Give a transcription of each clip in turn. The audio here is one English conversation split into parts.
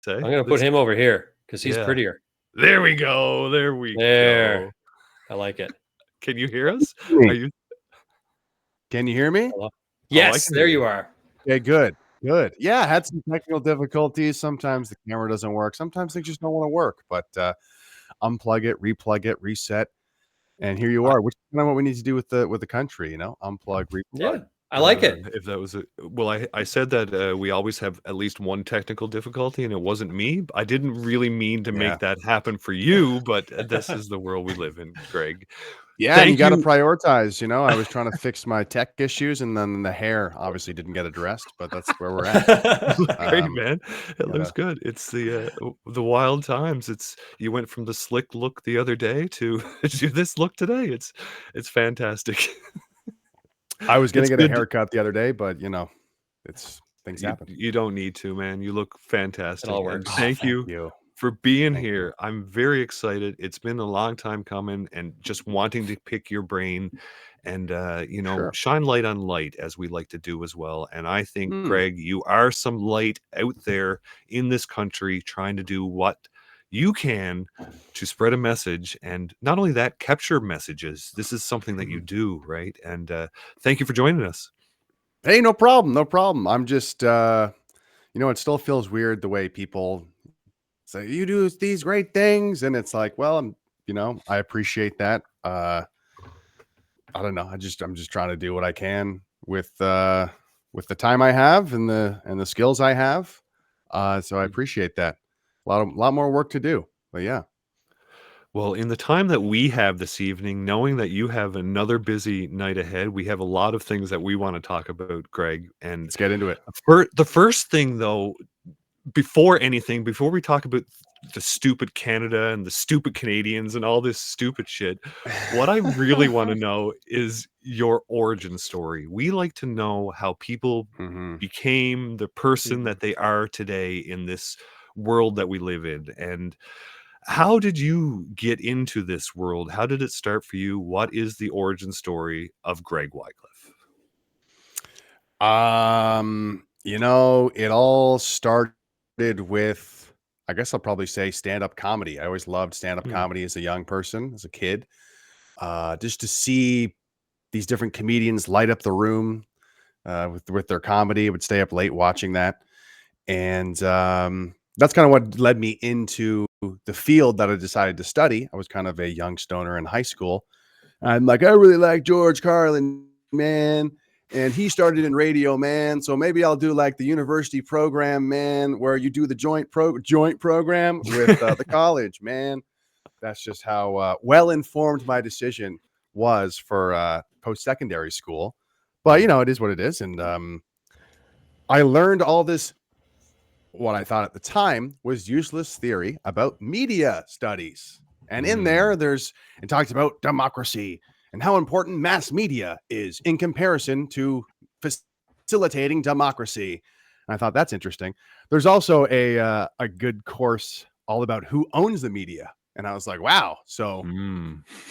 eh? I'm gonna put him over here because he's prettier. There we go. There we There. go. I like it. Can you hear us? Me. Are you? Can you hear me? Hello? I Yes, can there hear you you. are. Okay, good. Yeah, I had some technical difficulties. Sometimes the camera doesn't work. Sometimes things just don't want to work. But unplug it, replug it, reset, and here you are. Which is kind of what we need to do with the country, unplug, replug. Yeah, I like it. If that was I said that we always have at least one technical difficulty, and it wasn't me. I didn't really mean to make that happen for you, but this is the world we live in, Greg. Yeah, and you got to prioritize. I was trying to fix my tech issues, and then the hair obviously didn't get addressed. But that's where we're at. Great, man. It looks good. It's the wild times. You went from the slick look the other day to this look today. It's fantastic. I was gonna get a haircut the other day, but it's things happen. You don't need to, man. You look fantastic. It all works. Thank you for being here. I'm very excited. It's been a long time coming, and just wanting to pick your brain and shine light on light, as we like to do as well. And I think, Greg, you are some light out there in this country trying to do what you can to spread a message, and not only that, capture messages. This is something that you do, right? And thank you for joining us. Hey, no problem. I'm just it still feels weird the way people say you do these great things, and it's like, well, I appreciate that. I don't know. I'm just trying to do what I can with the time I have and the skills I have. So I appreciate that. A lot more work to do, but yeah. Well, in the time that we have this evening, knowing that you have another busy night ahead, we have a lot of things that we want to talk about, Greg. And let's get into it. The first thing, though, before we talk about the stupid Canada and the stupid Canadians and all this stupid shit, what I really want to know is your origin story. We like to know how people became the person that they are today in this world that we live in. And how did you get into this world? How did it start for you? What is the origin story of Greg Wycliffe? It all started with, I guess I'll probably say, stand-up comedy. I always loved stand-up comedy as a young person, as a kid. Just to see these different comedians light up the room with their comedy. I would stay up late watching that. And that's kind of what led me into the field that I decided to study. I was kind of a young stoner in high school. I'm like, I really like George Carlin, man. And he started in radio, man. So maybe I'll do like the university program, man, where you do the joint program with the college, man. That's just how well-informed my decision was for post-secondary school. But, it is what it is. And I learned all this, what I thought at the time was useless theory about media studies. And in there, it talks about democracy and how important mass media is in comparison to facilitating democracy. And I thought that's interesting. There's also a good course all about who owns the media. And I was like, wow. So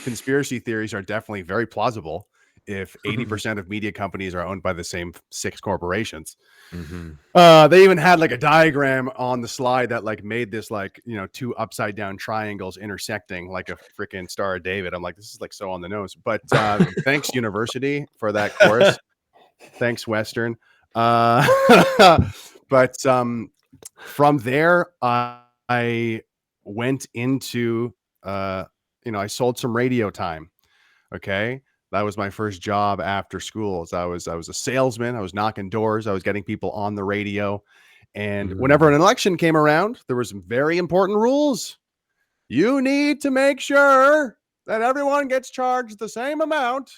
conspiracy theories are definitely very plausible if 80% of media companies are owned by the same 6 corporations. They even had like a diagram on the slide that like made this like, 2 upside down triangles intersecting like a freaking Star of David. I'm like, this is like so on the nose, but thanks university for that course. Thanks Western. But from there, I went into, I sold some radio time. Okay. That was my first job after school. So I was a salesman. I was knocking doors. I was getting people on the radio. And whenever an election came around, there were some very important rules. You need to make sure that everyone gets charged the same amount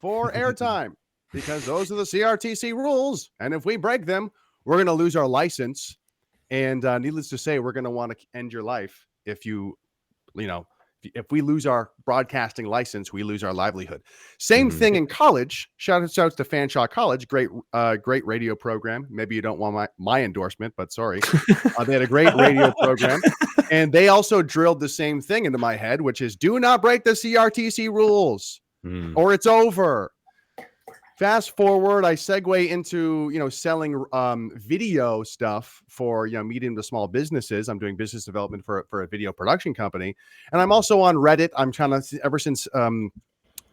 for airtime because those are the CRTC rules. And if we break them, we're going to lose our license. And needless to say, we're going to want to end your life if if we lose our broadcasting license, we lose our livelihood. Same thing in college. Shout out to Fanshawe College. Great radio program. Maybe you don't want my endorsement, but sorry. They had a great radio program. And they also drilled the same thing into my head, which is do not break the CRTC rules or it's over. Fast forward, I segue into, selling video stuff for, medium to small businesses. I'm doing business development for a video production company. And I'm also on Reddit. I'm trying to, ever since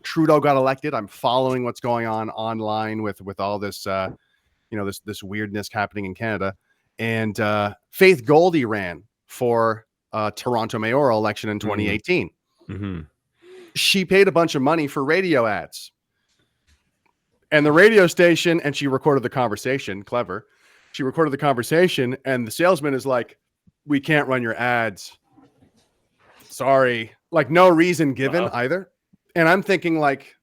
Trudeau got elected, I'm following what's going on online with all this, this weirdness happening in Canada. And Faith Goldie ran for Toronto mayoral election in 2018. Mm-hmm. She paid a bunch of money for radio ads. And the radio station, and she recorded the conversation. Clever. She recorded the conversation, and the salesman is like, "We can't run your ads. Sorry." Like, no reason given either. And I'm thinking, like,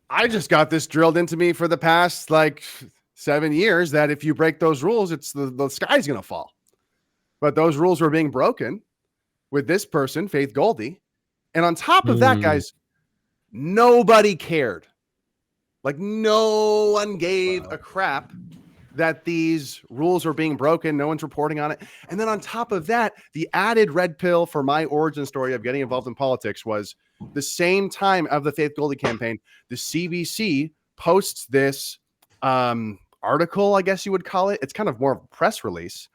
I just got this drilled into me for the past, 7 years that if you break those rules, it's the sky's going to fall. But those rules were being broken with this person, Faith Goldie. And on top of that, guys, nobody cared. Like, no one gave a crap that these rules are being broken. No one's reporting on it. And then on top of that, the added red pill for my origin story of getting involved in politics was the same time of the Faith Goldie campaign. The CBC posts this article, I guess you would call it. It's kind of more of a press release.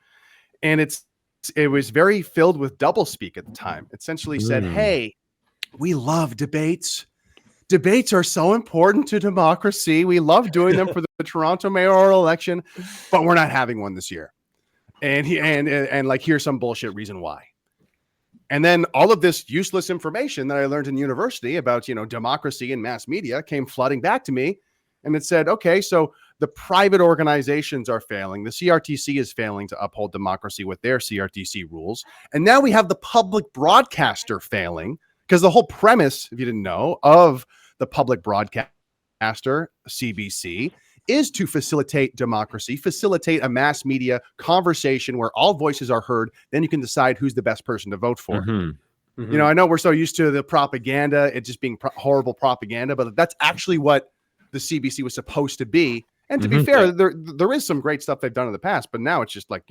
And it was very filled with doublespeak at the time. It essentially said, "Hey, we love debates. Debates are so important to democracy. We love doing them for the Toronto mayoral election, but we're not having one this year." And here's some bullshit reason why. And then all of this useless information that I learned in university about, democracy and mass media came flooding back to me. And it said, okay, so the private organizations are failing. The CRTC is failing to uphold democracy with their CRTC rules. And now we have the public broadcaster failing, because the whole premise, if you didn't know, of the public broadcaster, CBC, is to facilitate democracy, facilitate a mass media conversation where all voices are heard. Then you can decide who's the best person to vote for. Mm-hmm. Mm-hmm. I know we're so used to the propaganda, it just being horrible propaganda, but that's actually what the CBC was supposed to be. And to be fair, there is some great stuff they've done in the past, but now it's just like,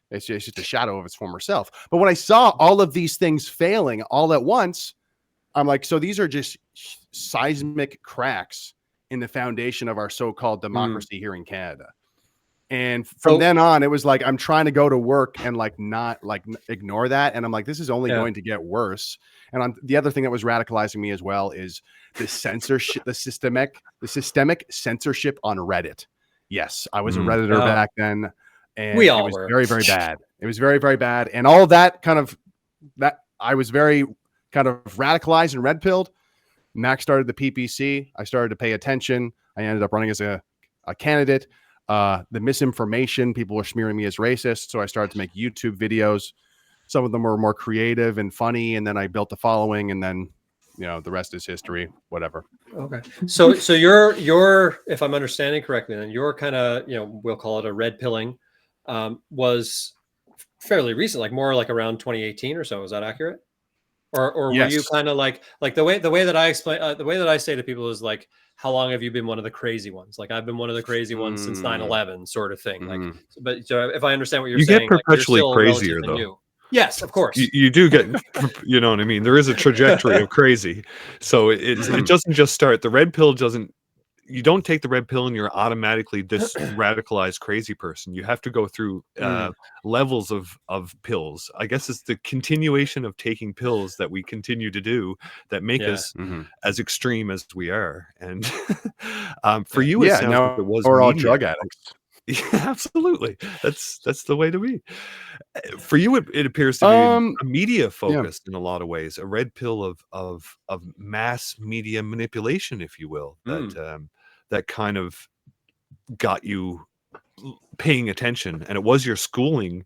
it's just a shadow of its former self. But when I saw all of these things failing all at once, I'm like, so these are just seismic cracks in the foundation of our so-called democracy here in Canada. And from then on, it was like, I'm trying to go to work and not ignore that. And I'm like, this is only going to get worse. And the other thing that was radicalizing me as well is the censorship, the systemic censorship on Reddit. Yes, I was a Redditor back then. And we all it was were. very, very bad. It was very, very bad. And all that I was very kind of radicalized and red pilled. Max started the PPC. I started to pay attention. I ended up running as a candidate. The misinformation, people were smearing me as racist. So I started to make YouTube videos. Some of them were more creative and funny. And then I built a following, and then, the rest is history, whatever. Okay. So you're, if I'm understanding correctly, then your kind of, we'll call it a red pilling, was fairly recent, like more like around 2018 or so. Is that accurate? Or yes. Were you kind of like the way that I explain, the way that I say to people is like, how long have you been one of the crazy ones? Like, I've been one of the crazy ones since 9/11 sort of thing. Like, but so if I understand what you're saying, you get perpetually crazier though. New. Yes, of course. You do get, you know what I mean? There is a trajectory of crazy. So it doesn't just start. The red pill you don't take the red pill and you're automatically this radicalized crazy person. You have to go through levels of pills. I guess it's the continuation of taking pills that we continue to do that make us as extreme as we are. And for you, it sounds like it was we're all drug addicts. Yeah, absolutely. That's the way to be. For you, it appears to be media focused in a lot of ways, a red pill of mass media manipulation, if you will, that kind of got you paying attention. And it was your schooling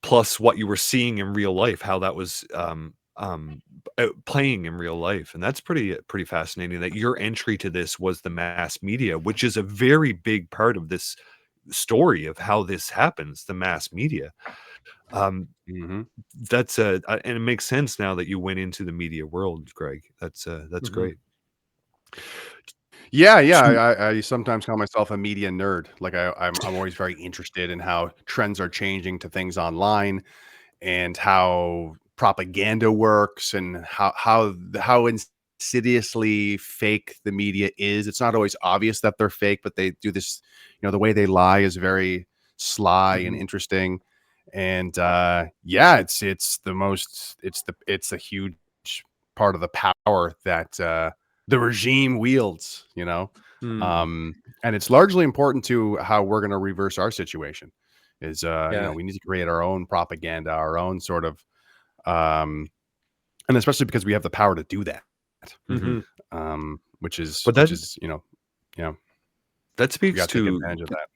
plus what you were seeing in real life, how that was playing in real life. And that's pretty fascinating that your entry to this was the mass media, which is a very big part of this story of how this happens, the mass media. That's and it makes sense now that you went into the media world, Greg. That's great. Yeah. I sometimes call myself a media nerd. Like I'm always very interested in how trends are changing to things online, and how propaganda works, and how insidiously fake the media is. It's not always obvious that they're fake, but they do this, the way they lie is very sly and interesting. And yeah, it's a huge part of the power that the regime wields, and it's largely important to how we're going to reverse our situation. Is we need to create our own propaganda, our own sort of, and especially because we have the power to do that, which is that speaks to take to advantage of that.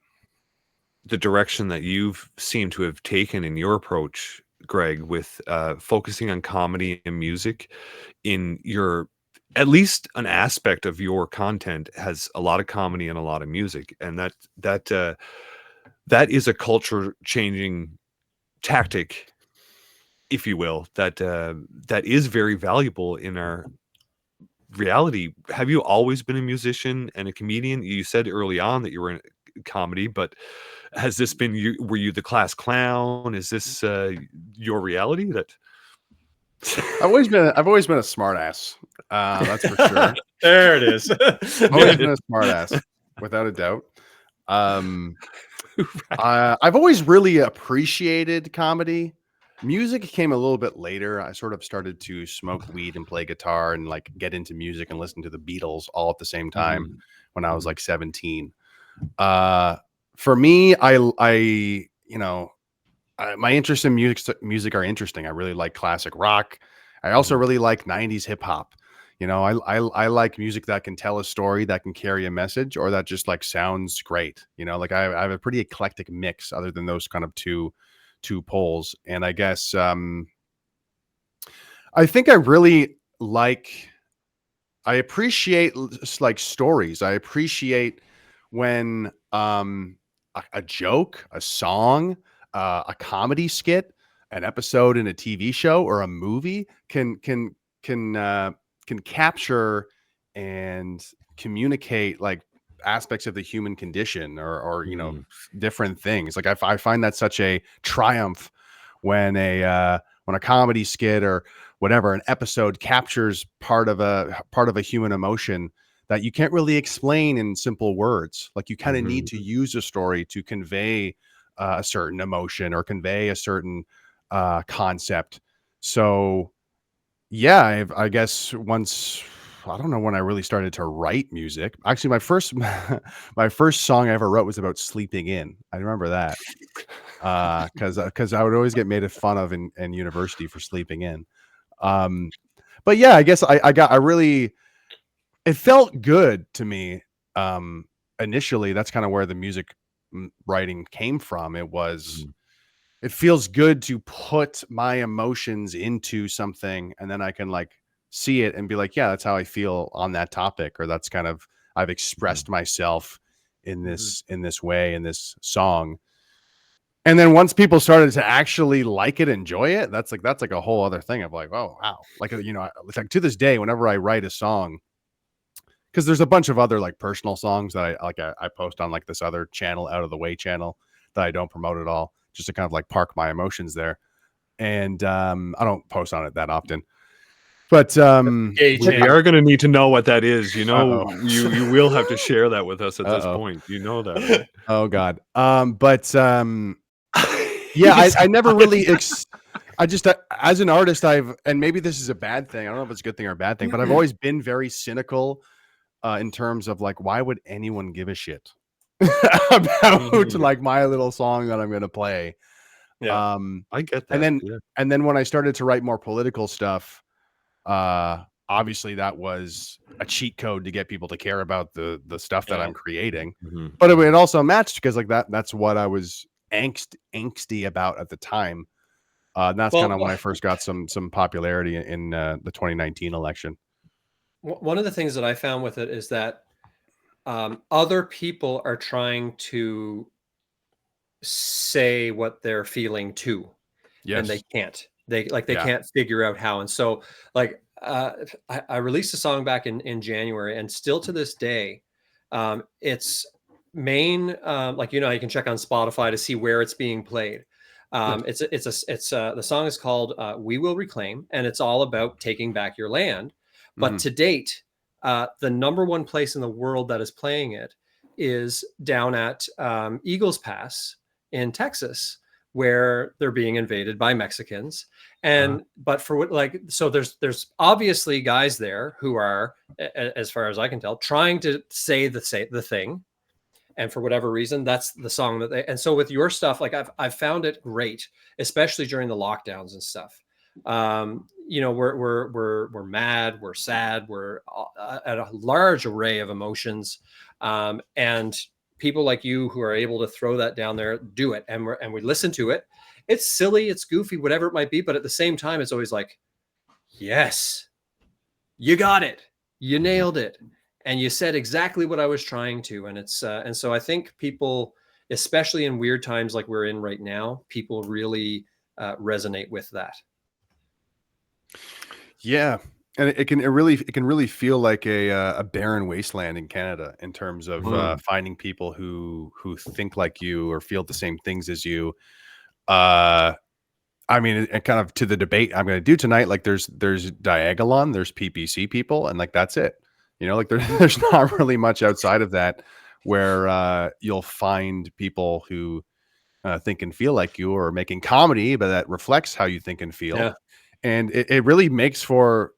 The direction that you've seemed to have taken in your approach, Greg, with focusing on comedy and music in your, at least an aspect of your content has a lot of comedy and a lot of music, and that is a culture changing tactic, if you will, that is very valuable in our reality. Have you always been a musician and a comedian? You said early on that you were in comedy, but has this been you? Were you the class clown? Is this your reality? That I've always been a smart ass. That's for sure. There it is. Always been a smart ass, without a doubt. I've always really appreciated comedy. Music came a little bit later. I sort of started to smoke weed and play guitar and like get into music and listen to the Beatles all at the same time when I was like 17. For me, my interests in music are interesting. I really like classic rock. I also really like 90s hip hop. I like music that can tell a story, that can carry a message, or that just like sounds great. Like I have a pretty eclectic mix other than those kind of two poles. And I guess I think I really I appreciate like stories. I appreciate when a joke, a song, a comedy skit, an episode in a TV show or a movie can capture and communicate like aspects of the human condition or different things. Like I find that such a triumph when a comedy skit or whatever, an episode captures part of a human emotion that you can't really explain in simple words. Like you kind of need to use a story to convey a certain emotion or convey a certain concept. So yeah, I guess once, I don't know when I really started to write music. Actually, my first song I ever wrote was about sleeping in. I remember that because I would always get made fun of in university for sleeping in. But yeah, I guess it felt good to me. Initially, that's kind of where the music writing came from. It feels good to put my emotions into something, and then I can like see it and be like, yeah, that's how I feel on that topic, or that's kind of, I've expressed myself in this way in this song. And then once people started to actually like it, enjoy it, that's like a whole other thing of like, oh wow, like it's like to this day, whenever I write a song, because there's a bunch of other like personal songs that I post on like this other channel, Out of the Way channel, that I don't promote at all, just to kind of like park my emotions there. And I don't post on it that often. But we are going to need to know what that is. You will have to share that with us at this point. You know that, right? Oh God. Yeah, I never really. I just as an artist, and maybe this is a bad thing. I don't know if it's a good thing or a bad thing, but I've always been very cynical in terms of like, why would anyone give a shit about like my little song that I'm going to play? Yeah, I get that. And then when I started to write more political stuff, obviously that was a cheat code to get people to care about the stuff that I'm creating. But it also matched because like that's what I was angsty about at the time. And that's kind of when I first got some popularity in the 2019 election. One of the things that I found with it is that other people are trying to say what they're feeling too. Yes. And they can't. They can't figure out how. And so like I released a song back in January, and still to this day, it's main like you can check on Spotify to see where it's being played. The song is called "We Will Reclaim," and it's all about taking back your land. But to date, the number one place in the world that is playing it is down at Eagles Pass in Texas, where they're being invaded by Mexicans. And but for what, like, so there's obviously guys there who are, as far as I can tell, trying to say the thing. And for whatever reason, that's the song that they. And so with your stuff, like I've found it great, especially during the lockdowns and stuff. You know, we're mad, we're sad, we're at a large array of emotions, and people like you who are able to throw that down there do it, and we listen to it. It's silly, it's goofy, whatever it might be, but at the same time, it's always like, yes, you got it, you nailed it, and you said exactly what I was trying to. And it's and so I think people, especially in weird times like we're in right now, people really resonate with that. Yeah, and it can really feel like a barren wasteland in Canada in terms of finding people who think like you or feel the same things as you. I mean, and kind of to the debate I'm going to do tonight, like there's Diagolon, there's PPC people, and like that's it. You know, like there's not really much outside of that where you'll find people who think and feel like you, or making comedy, but that reflects how you think and feel. Yeah. And it really makes for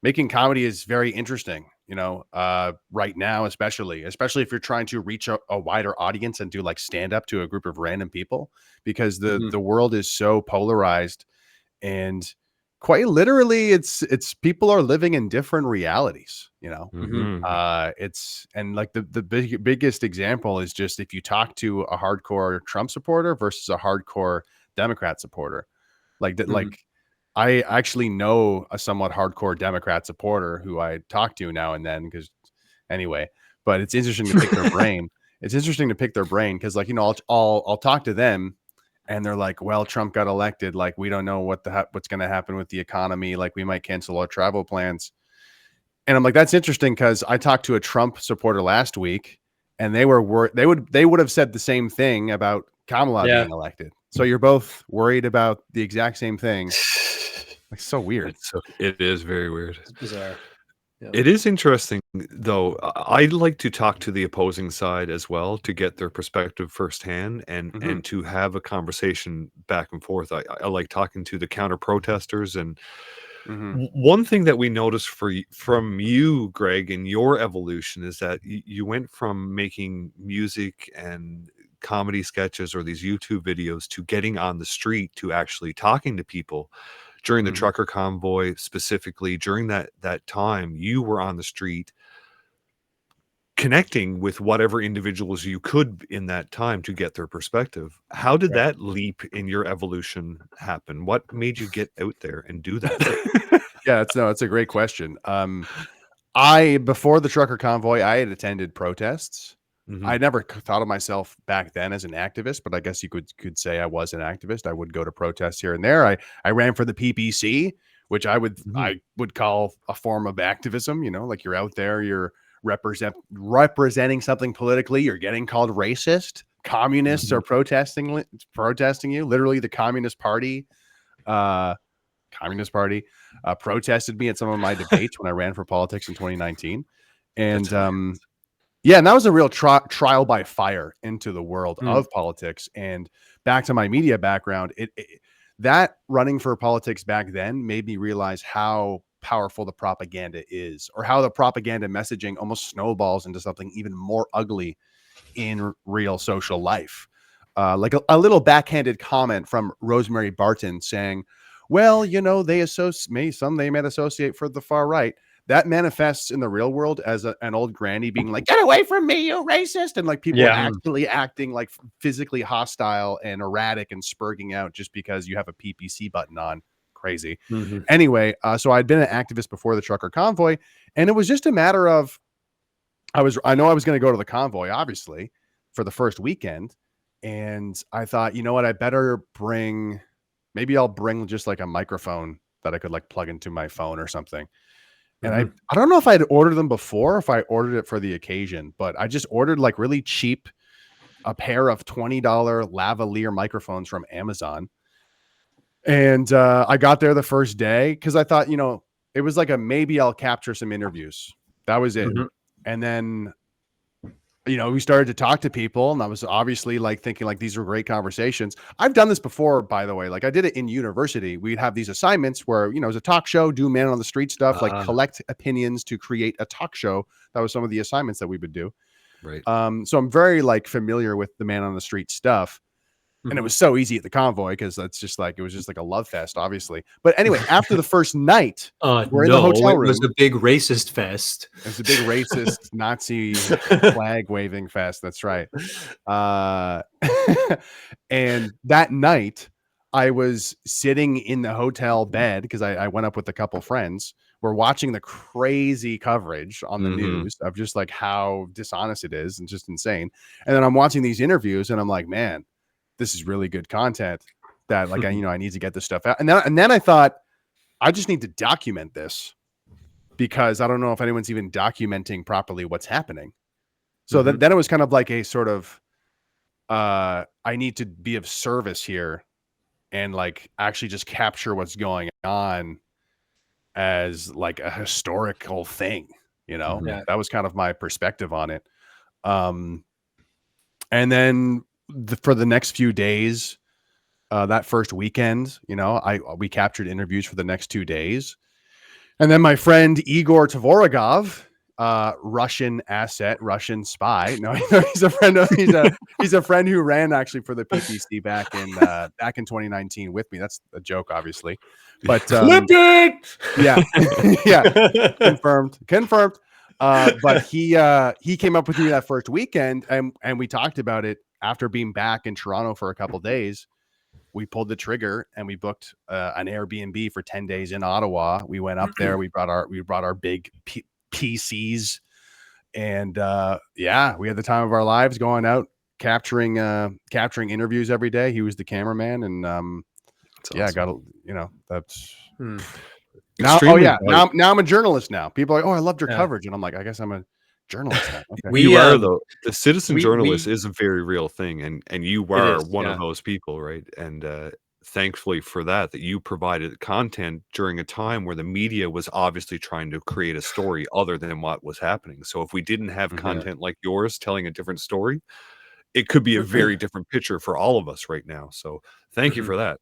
making comedy is very interesting, you know, right now, especially if you're trying to reach a wider audience and do like stand up to a group of random people, because the world is so polarized, and quite literally it's people are living in different realities, you know. It's, and like the biggest example is just if you talk to a hardcore Trump supporter versus a hardcore Democrat supporter, like that, like I actually know a somewhat hardcore Democrat supporter who I talk to now and then, because anyway, but it's interesting to pick their brain. It's interesting to pick their brain because, like, you know, I'll talk to them and they're like, well, Trump got elected. Like, we don't know what's going to happen with the economy. Like, we might cancel our travel plans. And I'm like, that's interesting, because I talked to a Trump supporter last week and they were they would have said the same thing about Kamala being elected. So you're both worried about the exact same thing. Like, so weird. It is very weird. It's bizarre. Yeah. It is interesting, though. I like to talk to the opposing side as well to get their perspective firsthand, and to have a conversation back and forth. I like talking to the counter protesters, and one thing that we noticed from you, Greg, in your evolution is that you went from making music and comedy sketches or these YouTube videos to getting on the street, to actually talking to people. During the trucker convoy, specifically during that time, you were on the street connecting with whatever individuals you could in that time to get their perspective. How did that leap in your evolution happen? What made you get out there and do that? Yeah, it's a great question. Before the trucker convoy, I had attended protests. I never thought of myself back then as an activist, but I guess you could say I was an activist. I would go to protests here and there. I ran for the PPC, which I would call a form of activism. You know, like you're out there, you're representing something politically. You're getting called racist. Communists are protesting you. Literally, the Communist Party protested me at some of my debates when I ran for politics in 2019, and yeah, and that was a real trial by fire into the world of politics. And back to my media background, that running for politics back then made me realize how powerful the propaganda is, or how the propaganda messaging almost snowballs into something even more ugly in real social life. Like a little backhanded comment from Rosemary Barton saying, well, you know, they might associate for the far right. That manifests in the real world as an old granny being like, get away from me, you racist. And like people actually acting like physically hostile and erratic and spurging out just because you have a PPC button on. Crazy. Anyway, so I'd been an activist before the trucker convoy, and it was just a matter of, I know I was going to go to the convoy, obviously, for the first weekend. And I thought, you know what, maybe I'll bring just like a microphone that I could like plug into my phone or something. And I don't know if I'd ordered them before, if I ordered it for the occasion, but I just ordered like really cheap, a pair of $20 lavalier microphones from Amazon. And I got there the first day because I thought, you know, it was like a maybe I'll capture some interviews. That was it. Mhm. And then, you know, we started to talk to people, and I was obviously like thinking like these were great conversations. I've done this before, by the way. Like I did it in university. We'd have these assignments where, you know, it was a talk show, do man on the street stuff, like Ah, collect opinions to create a talk show. That was some of the assignments that we would do. right. So I'm very like familiar with the man on the street stuff. And it Mhm. was so easy at the convoy because that's just like it was just like a love fest, obviously. But anyway, after the first night, we're in the No, hotel it was room. a big racist fest. It's a big racist Nazi flag waving fest. That's right. And that night, I was sitting in the hotel bed because I went up with a couple friends. We're watching the crazy coverage on the Mhm. news of just like how dishonest it is and just insane. And then I'm watching these interviews and I'm like, man, this is really good content that like I need to get this stuff out. And then I thought I just need to document this because I don't know if anyone's even documenting properly what's happening. So then it was kind of like a sort of I need to be of service here and like actually just capture what's going on as like a historical thing, you know. Yeah. That was kind of my perspective on it. And then for the next few days, that first weekend, you know, we captured interviews for the next 2 days. And then my friend Igor Tvorogov, Russian asset, Russian spy. No, he's a friend of he's a friend who ran actually for the PPC back in 2019 with me. That's a joke, obviously. But Clip it! yeah, yeah, confirmed. But he came up with me that first weekend, and we talked about it after being back in Toronto for a couple days. We pulled the trigger and we booked an Airbnb for 10 days in Ottawa. We went up there. We brought our big PCs, and yeah, we had the time of our lives going out capturing interviews every day. He was the cameraman, and That's yeah, awesome. that's now. Extremely Now I'm a journalist. Now people are like, oh, I loved your Yeah. coverage, and I'm like, I guess I'm a journalist now. Okay. You are though. The citizen we- journalist we- is a very real thing, and you are is, one yeah. of those people, right? And thankfully for that you provided content during a time where the media was obviously trying to create a story other than what was happening. So if we didn't have content like yours telling a different story, it could be a very different picture for all of us right now. So thank you for that.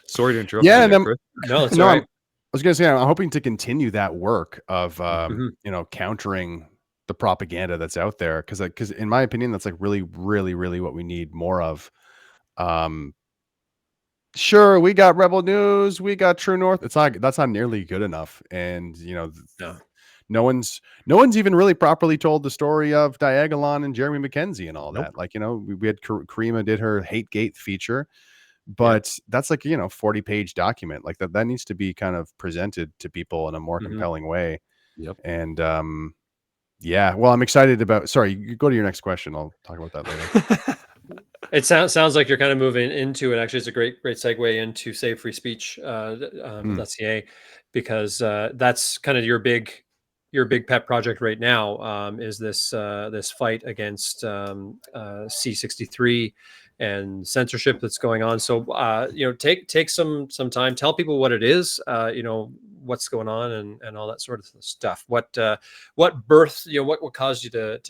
Sorry to interrupt. Yeah, you there, and Chris. No, it's No, all I right. was going to say, I'm hoping to continue that work of, Mhm. you know, countering the propaganda that's out there. Cause in my opinion, that's like really, really, really what we need more of. Sure, we got Rebel News, we got True North. That's not nearly good enough. And, you know, No. no one's even really properly told the story of Diagolon and Jeremy McKenzie and all Nope. that. Like, you know, we had Karima did her Hate Gate feature. But that's like, you know, 40-page document like that needs to be kind of presented to people in a more compelling way. Yep. And yeah, well, I'm excited about. Sorry, you go to your next question. I'll talk about that later. It sounds like you're kind of moving into it. Actually, it's a great segue into Save Free Speech .ca, because that's kind of your big pet project right now. Is this fight against C63 and censorship that's going on? So you know, take some time, tell people what it is, you know, what's going on and all that sort of stuff. What birth, you know, what caused you to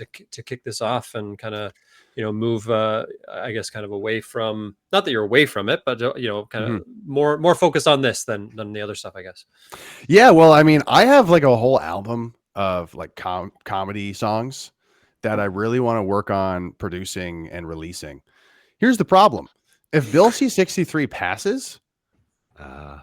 kick this off and kind of, you know, move I guess kind of away from, not that you're away from it, but you know, kind of more focused on this than the other stuff, I guess. Yeah, well, I mean, I have like a whole album of like comedy songs that I really want to work on producing and releasing. Here's the problem. If Bill C-63 passes,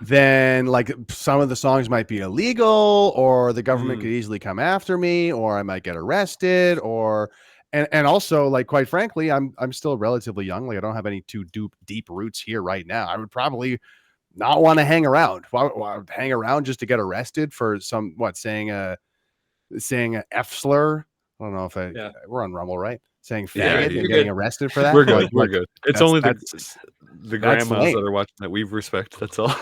then like some of the songs might be illegal, or the government could easily come after me, or I might get arrested, or and also, like, quite frankly, I'm still relatively young. Like, I don't have any too deep roots here right now. I would probably not want to hang around. Why hang around just to get arrested for saying a F slur? I don't know if we're on Rumble, right? Saying faggot and getting arrested for that. We're good. We're good. It's only the grandmas lame. that are watching that we respect. That's all.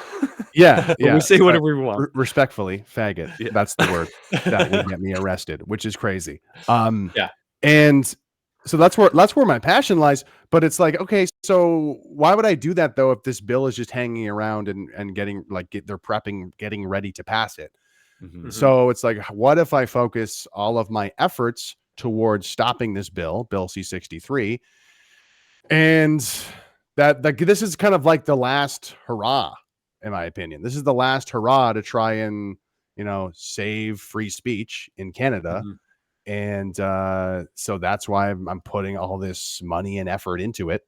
Yeah. We say whatever we want. Respectfully, faggot. Yeah. That's the word that would get me arrested, which is crazy. Yeah. And so that's where my passion lies. But it's like, okay, so why would I do that though if this bill is just hanging around and getting like they're prepping, getting ready to pass it? Mhm. So it's like, what if I focus all of my efforts towards stopping this bill C-63, and that this is kind of like the last hurrah, in my opinion. This is the last hurrah to try and, save free speech in Canada. Mhm. And so that's why I'm putting all this money and effort into it.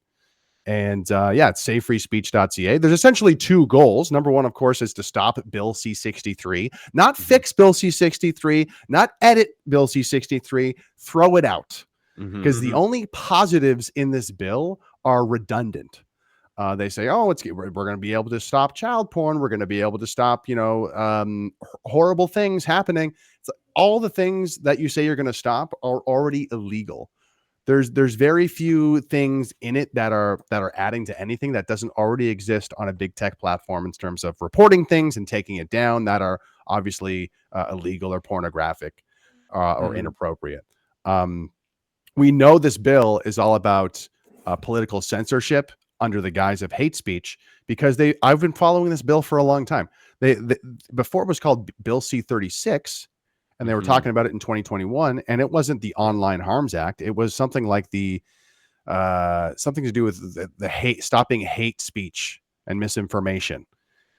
And it's savefreespeech.ca. There's essentially two goals. Number one, of course, is to stop Bill C-63, not fix Bill C-63, not edit Bill C-63, throw it out. Because the only positives in this bill are redundant. They say, oh, we're going to be able to stop child porn. We're going to be able to stop, horrible things happening. All the things that you say you're going to stop are already illegal. There's very few things in it that are adding to anything that doesn't already exist on a big tech platform in terms of reporting things and taking it down that are obviously illegal or pornographic or inappropriate. We know this bill is all about political censorship under the guise of hate speech, because I've been following this bill for a long time. Before it was called Bill C-36, and they were talking about it in 2021, and it wasn't the Online Harms Act. It was something like the something to do with the stopping hate speech and misinformation.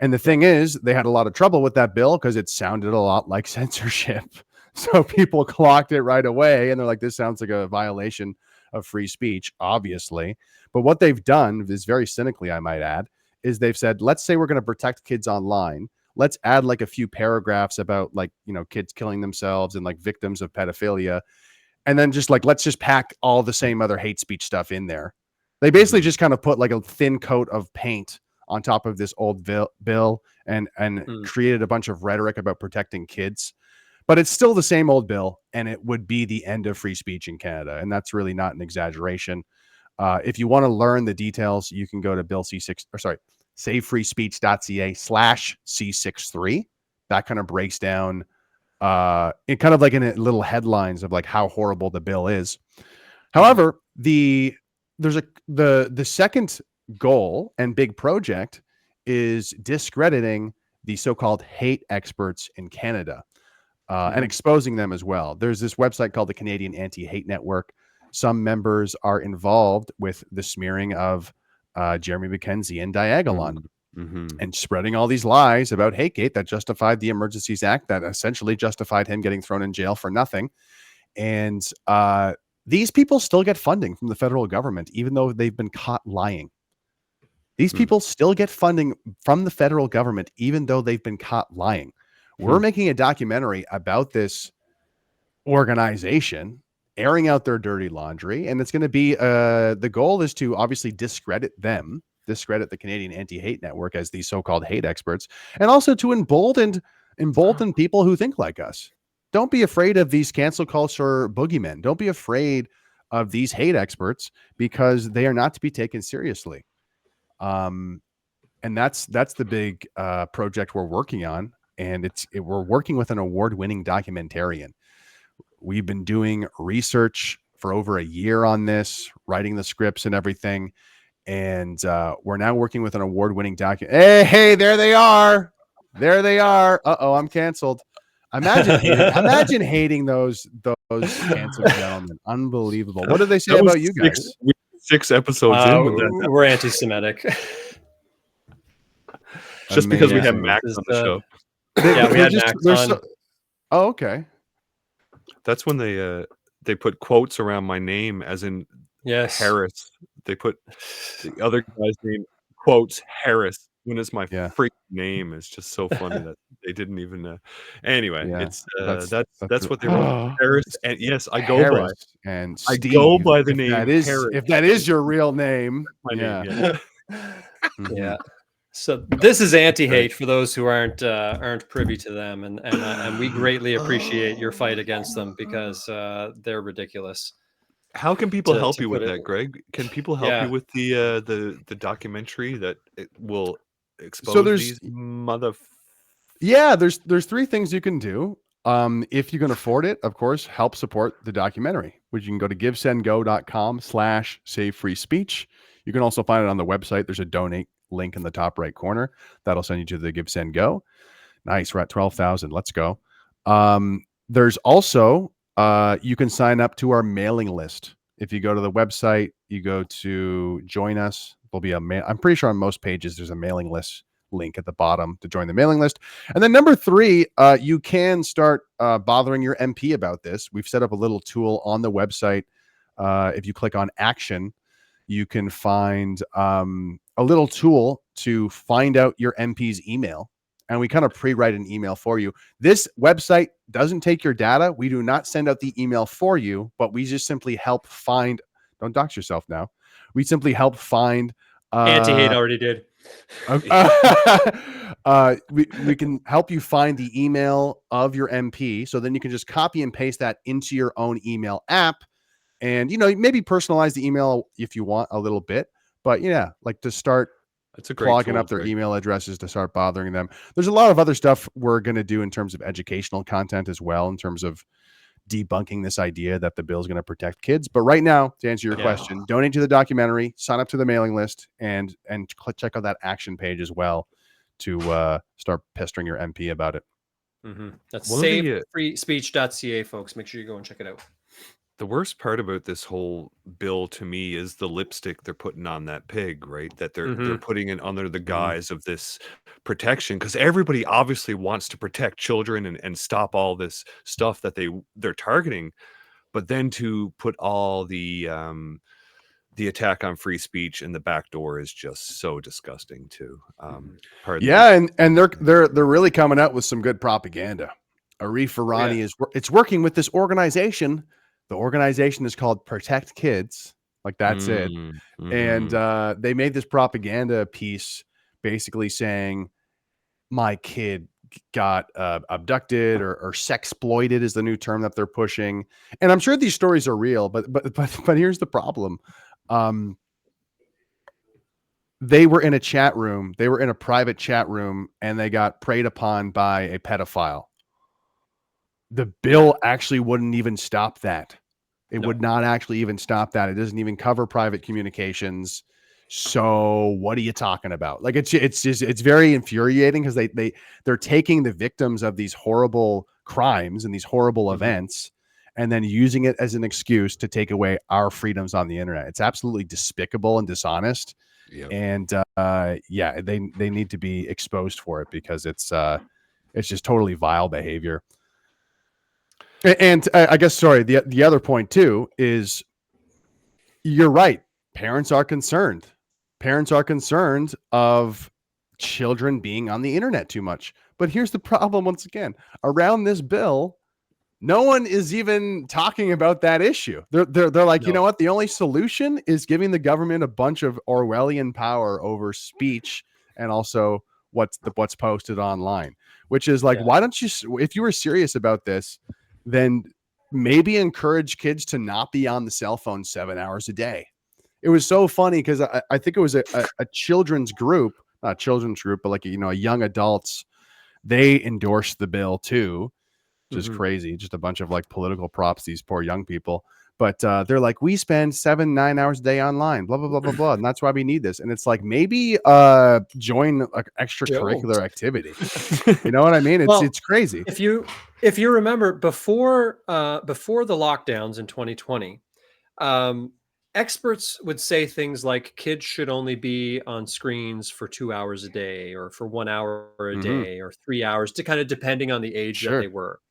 And the thing is, they had a lot of trouble with that bill because it sounded a lot like censorship. So people clocked it right away, and they're like, this sounds like a violation of free speech, obviously. But what they've done is, very cynically, I might add, is they've said, let's say we're going to protect kids online. Let's add like a few paragraphs about kids killing themselves and like victims of pedophilia. And then just like, let's just pack all the same other hate speech stuff in there. They basically just kind of put like a thin coat of paint on top of this old bill and created a bunch of rhetoric about protecting kids. But it's still the same old bill, and it would be the end of free speech in Canada. And that's really not an exaggeration. If you want to learn the details, you can go to savefreespeech.ca/C63. That kind of breaks down it kind of like in little headlines of like how horrible the bill is. However, the second goal and big project is discrediting the so-called hate experts in Canada and exposing them as well. There's this website called the Canadian Anti-Hate Network. Some members are involved with the smearing of Jeremy McKenzie and Diagolon and spreading all these lies about HateGate that justified the Emergencies Act, that essentially justified him getting thrown in jail for nothing. And these people still get funding from the federal government, even though they've been caught lying. These people still get funding from the federal government, even though they've been caught lying. We're making a documentary about this organization airing out their dirty laundry, and it's going to be the goal is to obviously discredit the Canadian Anti-Hate Network as these so-called hate experts, and also to embolden people who think like us. Don't be afraid of these cancel culture boogeymen. Don't be afraid of these hate experts, because they are not to be taken seriously. And that's the big project we're working on, and we're working with an award-winning documentarian. We've been doing research for over a year on this, writing the scripts and everything. And we're now working with an award-winning Hey, there they are. There they are. Uh-oh, I'm canceled. Imagine hating those canceled gentlemen. Unbelievable. What did they say about you guys? 6 episodes in with that. We're anti-Semitic. Just because we have Max on the show. Yeah, we had Max on. Oh, okay. That's when they put quotes around my name, as in Harris. They put the other guy's name, quotes, Harris, when it's my freaking name. It's just so funny that they didn't even anyway. It's that's what they wrote. Harris, and yes, I go Harris by and I Steve, go by the name Harris. If that is your real name. My name, yeah. So this is anti-hate for those who aren't privy to them, and we greatly appreciate your fight against them, because they're ridiculous. How can people help you with that, Greg? Can people help you with the documentary that it will expose these mother? Yeah, there's 3 things you can do. If you can afford it, of course, help support the documentary, which you can go to givesendgo.com/savefreespeech. You can also find it on the website. There's a donate link in the top right corner that'll send you to the Give Send Go. Nice. We're at 12,000. Let's go. There's also, you can sign up to our mailing list. If you go to the website, you go to join us. There'll be I'm pretty sure on most pages, there's a mailing list link at the bottom to join the mailing list. And then number 3, you can start bothering your MP about this. We've set up a little tool on the website. If you click on action, you can find a little tool to find out your MP's email. And we kind of pre-write an email for you. This website doesn't take your data. We do not send out the email for you, but we just simply help find, don't dox yourself now. We simply help find. Anti-hate already did. We can help you find the email of your MP. So then you can just copy and paste that into your own email app. And, maybe personalize the email if you want a little bit. But yeah, like to start That's a great clogging tool, up their Greg. email addresses, to start bothering them. There's a lot of other stuff we're going to do in terms of educational content as well, in terms of debunking this idea that the bill is going to protect kids. But right now, to answer your question, donate to the documentary, sign up to the mailing list, and check out that action page as well to start pestering your MP about it. Mm-hmm. That's One of the, savefreespeech.ca, folks. Make sure you go and check it out. The worst part about this whole bill to me is the lipstick they're putting on that pig, right? That they're putting it under the guise of this protection, because everybody obviously wants to protect children and stop all this stuff that they're targeting. But then to put all the attack on free speech in the back door is just so disgusting too. Yeah, and they're really coming out with some good propaganda. Arif Irani it's working with this organization. The organization is called Protect Kids. Like that's it. And they made this propaganda piece basically saying my kid got abducted or sexploited is the new term that they're pushing. And I'm sure these stories are real, but here's the problem. They were in a chat room. They were in a private chat room, and they got preyed upon by a pedophile. The bill actually wouldn't even stop that. It would not actually even stop that. It doesn't even cover private communications. So what are you talking about? Like it's very infuriating, because they're taking the victims of these horrible crimes and these horrible events and then using it as an excuse to take away our freedoms on the internet. It's absolutely despicable and dishonest. Yep. And they need to be exposed for it, because it's just totally vile behavior. And I guess, sorry, the other point too is, you're right. Parents are concerned. Parents are concerned of children being on the internet too much. But here's the problem once again. Around this bill, no one is even talking about that issue. They're like, you know what? The only solution is giving the government a bunch of Orwellian power over speech and also what's posted online, which is like, why don't you, if you were serious about this, then maybe encourage kids to not be on the cell phone 7 hours a day. It was so funny because I think it was a children's group, not a children's group, but like, a young adults, they endorsed the bill too, which is crazy. Just a bunch of like political props, these poor young people. But they're like, we spend 7-9 hours a day online, blah, blah, blah, blah, blah. And that's why we need this. And it's like, maybe join like extracurricular activity. You know what I mean? It's crazy. If you remember before the lockdowns in 2020, experts would say things like kids should only be on screens for 2 hours a day, or for 1 hour a day, or 3 hours, to kind of depending on the age that they were.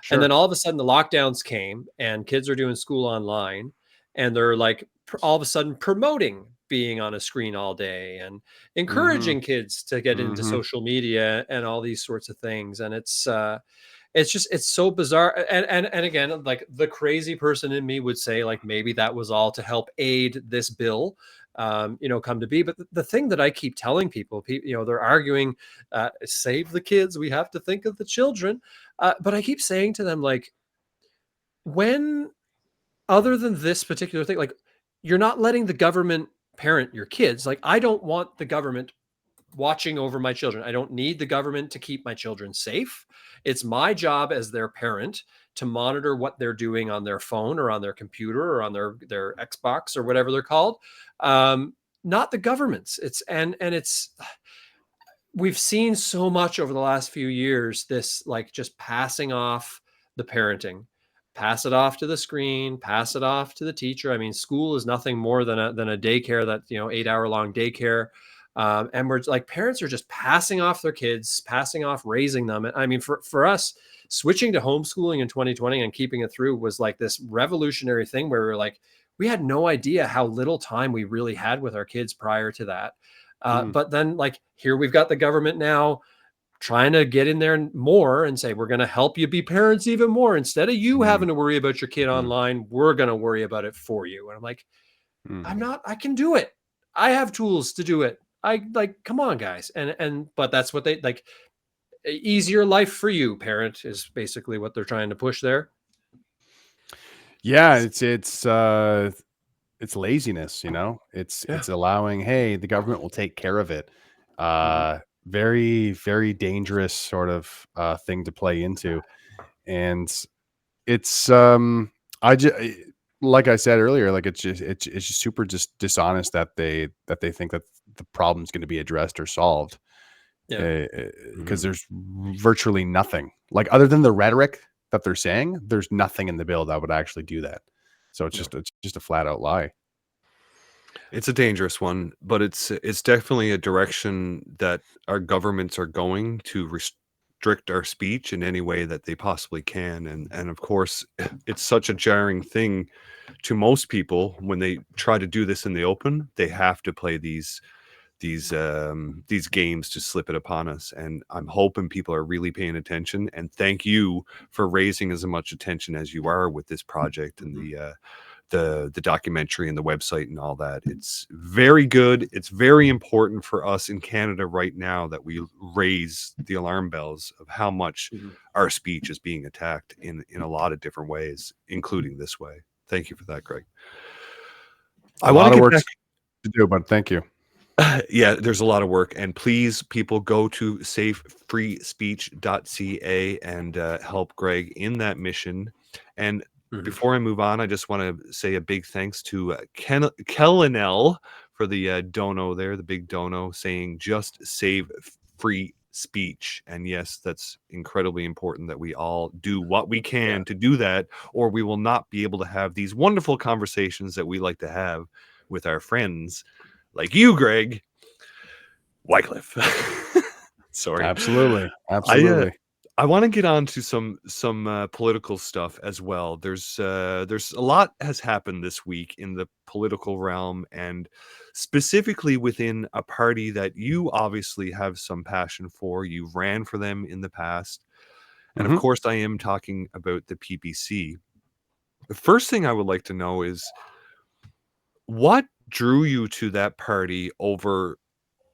And then all of a sudden the lockdowns came and kids are doing school online, and they're like all of a sudden promoting being on a screen all day and encouraging kids to get into social media and all these sorts of things. And it's so bizarre. And again, like, the crazy person in me would say, like, maybe that was all to help aid this bill, come to be. But the thing that I keep telling people, they're arguing, save the kids, we have to think of the children. But I keep saying to them, like, when, other than this particular thing, like, you're not letting the government parent your kids. Like, I don't want the government watching over my children. I don't need the government to keep my children safe. It's my job as their parent to monitor what they're doing on their phone or on their computer or on their Xbox or whatever they're called. Not the government's. we've seen so much over the last few years, this like just passing off the parenting, pass it off to the screen, pass it off to the teacher. I mean, school is nothing more than a daycare, that, 8-hour long daycare. And we're like, parents are just passing off their kids, passing off raising them. I mean, for us, switching to homeschooling in 2020 and keeping it through was like this revolutionary thing where we were like, we had no idea how little time we really had with our kids prior to that. But then, like, here we've got the government now trying to get in there more and say, we're going to help you be parents even more. Instead of you having to worry about your kid online, we're going to worry about it for you. And I'm like, I can do it. I have tools to do it. I like, come on, guys. But that's what they like. Easier life for you, parent, is basically what they're trying to push there. Yeah, it's laziness, it's allowing, hey, the government will take care of it. Very, very dangerous sort of thing to play into. And it's I just, like I said earlier, like it's just super just dishonest that they think that the problem's going to be addressed or solved. Because there's virtually nothing, like, other than the rhetoric that they're saying, there's nothing in the bill that would actually do that. So it's just a flat out lie. It's a dangerous one, but it's definitely a direction that our governments are going to restrict our speech in any way that they possibly can. And of course, it's such a jarring thing to most people when they try to do this in the open. They have to play these games to slip it upon us, and I'm hoping people are really paying attention. And thank you for raising as much attention as you are with this project and the documentary and the website and all that. It's very good. It's very important for us in Canada right now that we raise the alarm bells of how much our speech is being attacked in a lot of different ways, including this way. Thank you for that, Greg. I want to get back to do, but thank you. Yeah, there's a lot of work, and please, people, go to safefreespeech.ca and help Greg in that mission. And before I move on, I just want to say a big thanks to Kellanel for the dono there, the big dono, saying just save free speech. And yes, that's incredibly important that we all do what we can to do that, or we will not be able to have these wonderful conversations that we like to have with our friends like you, Greg. Wycliffe. Sorry. Absolutely. I want to get on to some political stuff as well. There's a lot has happened this week in the political realm, and specifically within a party that you obviously have some passion for. You ran for them in the past. And of course, I am talking about the PPC. The first thing I would like to know is, what drew you to that party over,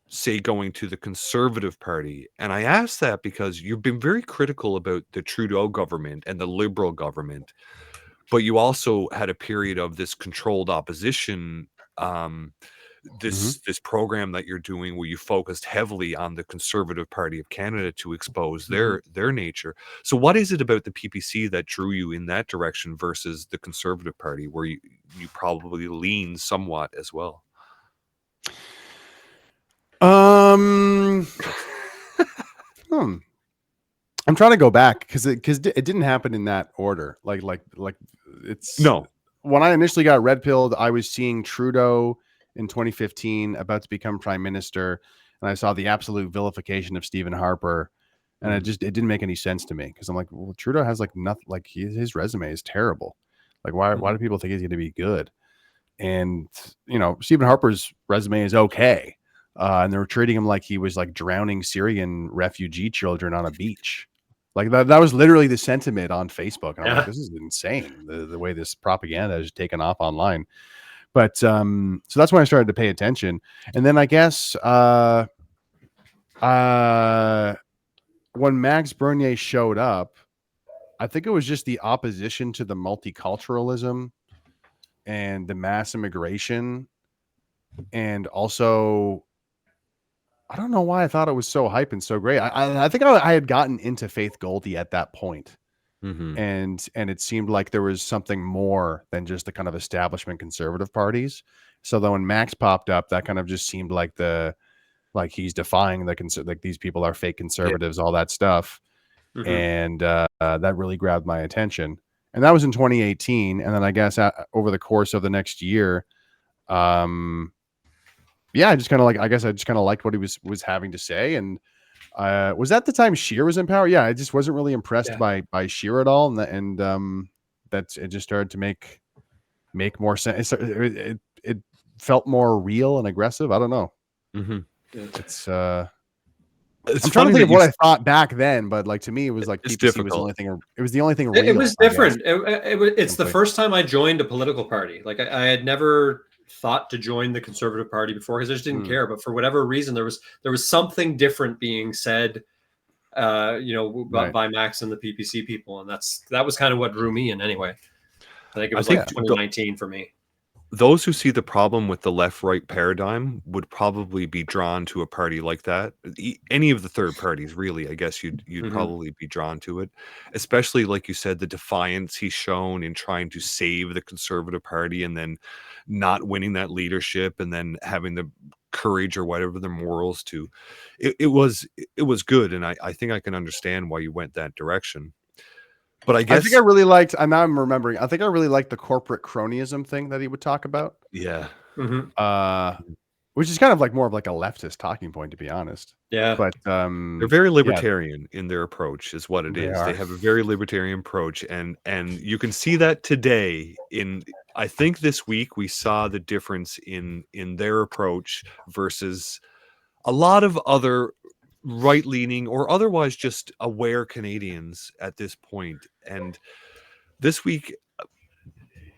say, going to the Conservative Party? And I ask that because you've been very critical about the Trudeau government and the Liberal government, but you also had a period of this controlled opposition, this program that you're doing where you focused heavily on the Conservative Party of Canada to expose their nature. So what is it about the PPC that drew you in that direction versus the Conservative Party, where you probably lean somewhat as well? I'm trying to go back because it didn't happen in that order. Like it's no. When I initially got red pilled, I was seeing Trudeau in 2015 about to become prime minister, and I saw the absolute vilification of Stephen Harper, and it didn't make any sense to me, because I'm like, well, Trudeau has like nothing, like his resume is terrible. Like why do people think he's going to be good? And Stephen Harper's resume is okay. And they were treating him like he was like drowning Syrian refugee children on a beach. Like that was literally the sentiment on Facebook. And I'm like, this is insane, the way this propaganda is taken off online. But so that's when I started to pay attention. And then I guess when Max Bernier showed up, I think it was just the opposition to the multiculturalism and the mass immigration. And also, I don't know why I thought it was so hype and so great. I think I had gotten into Faith Goldie at that point. And it seemed like there was something more than just the kind of establishment conservative parties. So then when Max popped up, that kind of just seemed like the like he's defying like these people are fake conservatives, all that stuff. Mhm. And that really grabbed my attention. And that was in 2018. And then I guess over the course of the next year, yeah, I just kind of like, I guess I just kind of liked what he was having to say. And was that the time Scheer was in power? Yeah, I just wasn't really impressed Yeah. by Scheer at all. And that's, it just started to make more sense. It felt more real and aggressive. I don't know. Mhm. It's It's I'm trying to funny think that of what I thought back then, but like to me, it was like It's PPC was the difficult. only thing. It was the only thing It real. was I guess. different. It's the Simply. first time I joined a political party. Like I had never thought to join the Conservative Party before because I just didn't care. But for whatever reason, there was something different being said, Right. by Max and the PPC people, and that was kind of what drew me in anyway. I think it I was think like 2019 for me. those who see the problem with the left-right paradigm would probably be drawn to a party like that. Any of the third parties, really, I guess you'd Mhm. probably be drawn to it, especially like you said, the defiance he's shown in trying to save the Conservative Party and then not winning that leadership and then having the courage or whatever the morals to. It was good, and I think I can understand why you went that direction. But I I guess think I really liked. And now I'm remembering. I think I really liked the corporate cronyism thing that he would talk about. yeah. Mhm. Which is kind of like more of like a leftist talking point, to be honest. Yeah. But They're very yeah, libertarian in their approach is what it they is. are. They have a very libertarian approach and you can see that today in I think this week we saw the difference in their approach versus a lot of other right-leaning or otherwise just aware Canadians at this point. And this week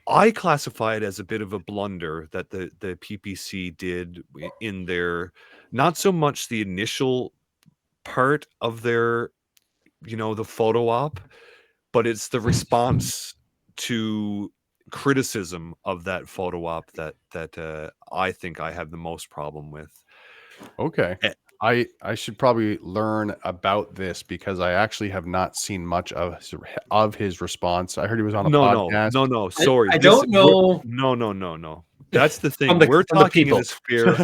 I classify it as a bit of a blunder that the PPC did in their not so much the initial part of their the photo op, but it's the response to criticism of that photo op that I think I have the most problem with. Okay. Eh, I should probably learn about this because I actually have not seen much of his response. I heard he was on a podcast. no, sorry. I don't know No. That's the from thing. the We're from the talking in people. a sphere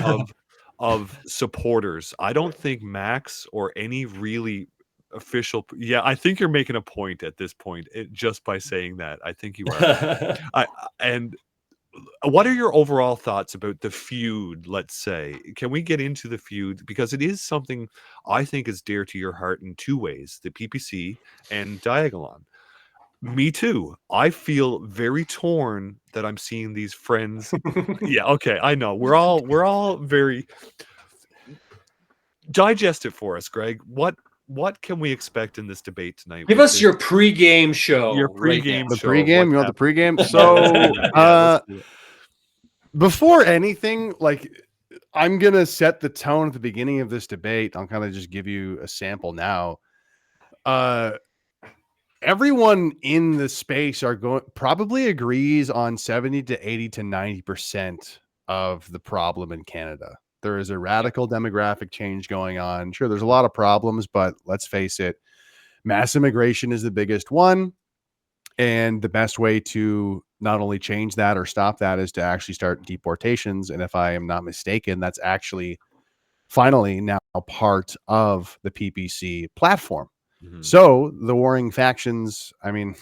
of supporters. I don't think Max or any really official. Yeah, I think you're making a point at this point just by saying that. I think you are. And what are your overall thoughts about the feud? Let's say, can we get into the feud because it is something I think is dear to your heart in two ways: the PPC and Diagolon. Me too. I feel very torn that I'm seeing these friends. Yeah, okay, I know. We're all very digest it for us, Greg. What can we expect in this debate tonight? Give with us this, your pregame show. your right pregame now. The show. pregame, you want the pregame? So, Let's do it. before anything, like I'm gonna set the tone at the beginning of this debate. I'll kind of just give you a sample now. Everyone in the space probably agrees on 70 to 80 to 90% of the problem in Canada. There is a radical demographic change going on. Sure, there's a lot of problems, but let's face it, mass immigration is the biggest one. And the best way to not only change that or stop that is to actually start deportations. And if I am not mistaken, that's actually finally now part of the PPC platform. Mhm. So the warring factions, I mean,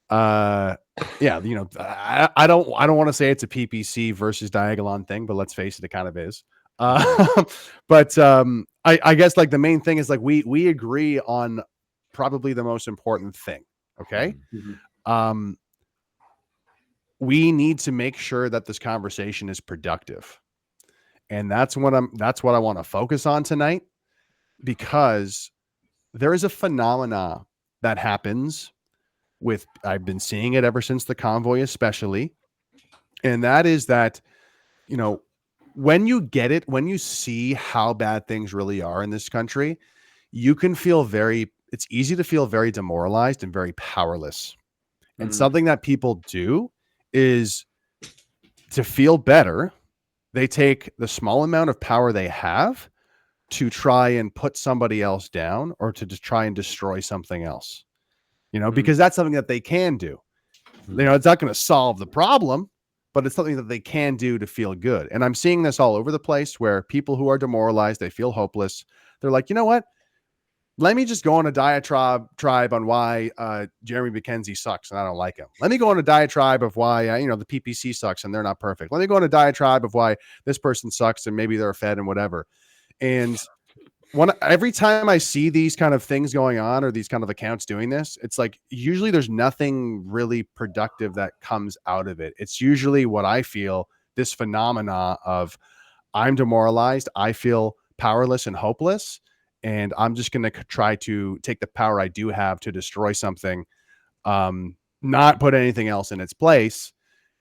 yeah, I don't want to say it's a PPC versus Diagolon thing, but let's face it, it kind of is. But I guess like the main thing is like we agree on probably the most important thing. Okay. Mhm. We need to make sure that this conversation is productive. And that's what I want to focus on tonight, because there is a phenomena that happens I've been seeing it ever since the convoy, especially. And that is that, when you get it, when you see how bad things really are in this country, you can feel it's easy to feel very demoralized and very powerless. And something that people do is to feel better. They take the small amount of power they have to try and put somebody else down or to just try and destroy something else, because that's something that they can do. It's not going to solve the problem, but it's something that they can do to feel good. And I'm seeing this all over the place where people who are demoralized, they feel hopeless. They're like, you know what? Let me just go on a diatribe on why Jeremy McKenzie sucks and I don't like him. Let me go on a diatribe of why the PPC sucks and they're not perfect. Let me go on a diatribe of why this person sucks and maybe they're fed and whatever. And every time I see these kind of things going on or these kind of accounts doing this, it's like usually there's nothing really productive that comes out of it. It's usually what I feel, this phenomena of I'm demoralized, I feel powerless and hopeless, and I'm just going to try to take the power I do have to destroy something, not put anything else in its place.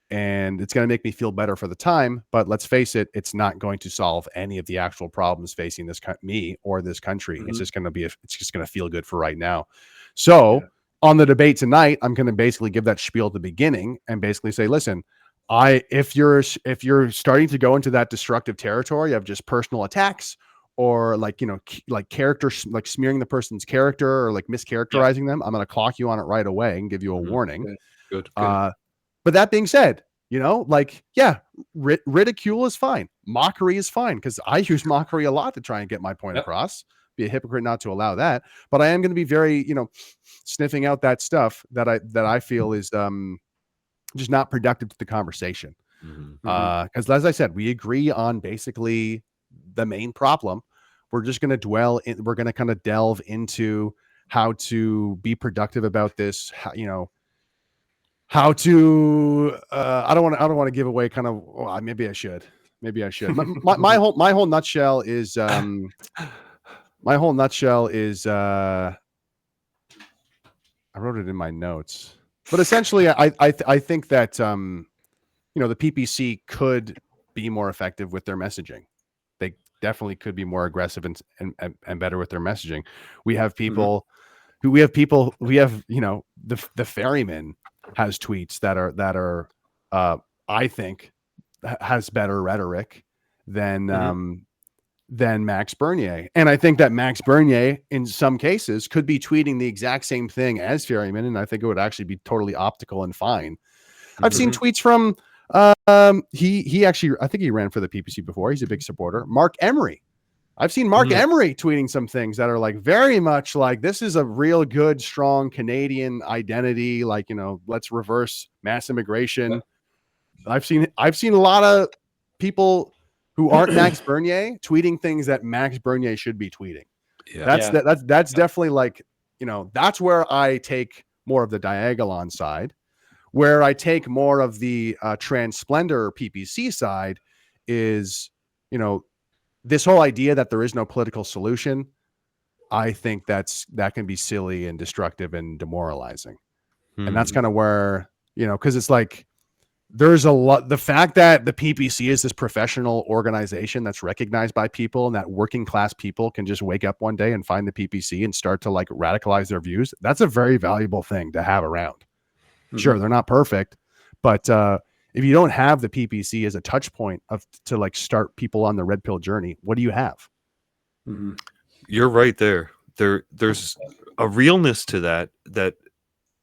And it's going to make me feel better for the time. But let's face it, it's not going to solve any of the actual problems facing me or this country. It's just going to it's just going to feel good for right now. So on the debate tonight, I'm going to basically give that spiel at the beginning and basically say, listen, if you're starting to go into that destructive territory of just personal attacks or like character, like smearing the person's character or like mischaracterizing them, I'm going to clock you on it right away and give you a warning. Good. But that being said, ridicule is fine. Mockery is fine because I use mockery a lot to try and get my point across. Be a hypocrite not to allow that. But I am going to be very, sniffing out that stuff that I feel is just not productive to the conversation. Because as I said, we agree on basically the main problem. We're just going to we're going to kind of delve into how to be productive about this. How to I don't want to give away kind of maybe I should my whole nutshell is I wrote it in my notes, but essentially I think that the PPC could be more effective with their messaging. They definitely could be more aggressive and better with their messaging. We have people the ferryman has tweets that are I think has better rhetoric than Max Bernier. And I think that Max Bernier in some cases could be tweeting the exact same thing as Ferryman, and I think it would actually be totally optical and fine. I've seen tweets from he actually, I think he ran for the PPC before. He's a big supporter. Mark Emery. I've seen Mark Emery tweeting some things that are like very much like this is a real good, strong Canadian identity. Like, let's reverse mass immigration. I've seen a lot of people who aren't Max Bernier tweeting things that Max Bernier should be tweeting. That's definitely like, that's where I take more of the Diagolon side. Where I take more of the Transplendor PPC side is, this whole idea that there is no political solution. I think that can be silly and destructive and demoralizing. And that's kind of where, because it's like, there's a lot, the fact that the PPC is this professional organization that's recognized by people and that working class people can just wake up one day and find the PPC and start to like radicalize their views. That's a very valuable thing to have around. Sure, they're not perfect, but if you don't have the PPC as a touch point to like start people on the red pill journey, what do you have? You're right there. There's a realness to that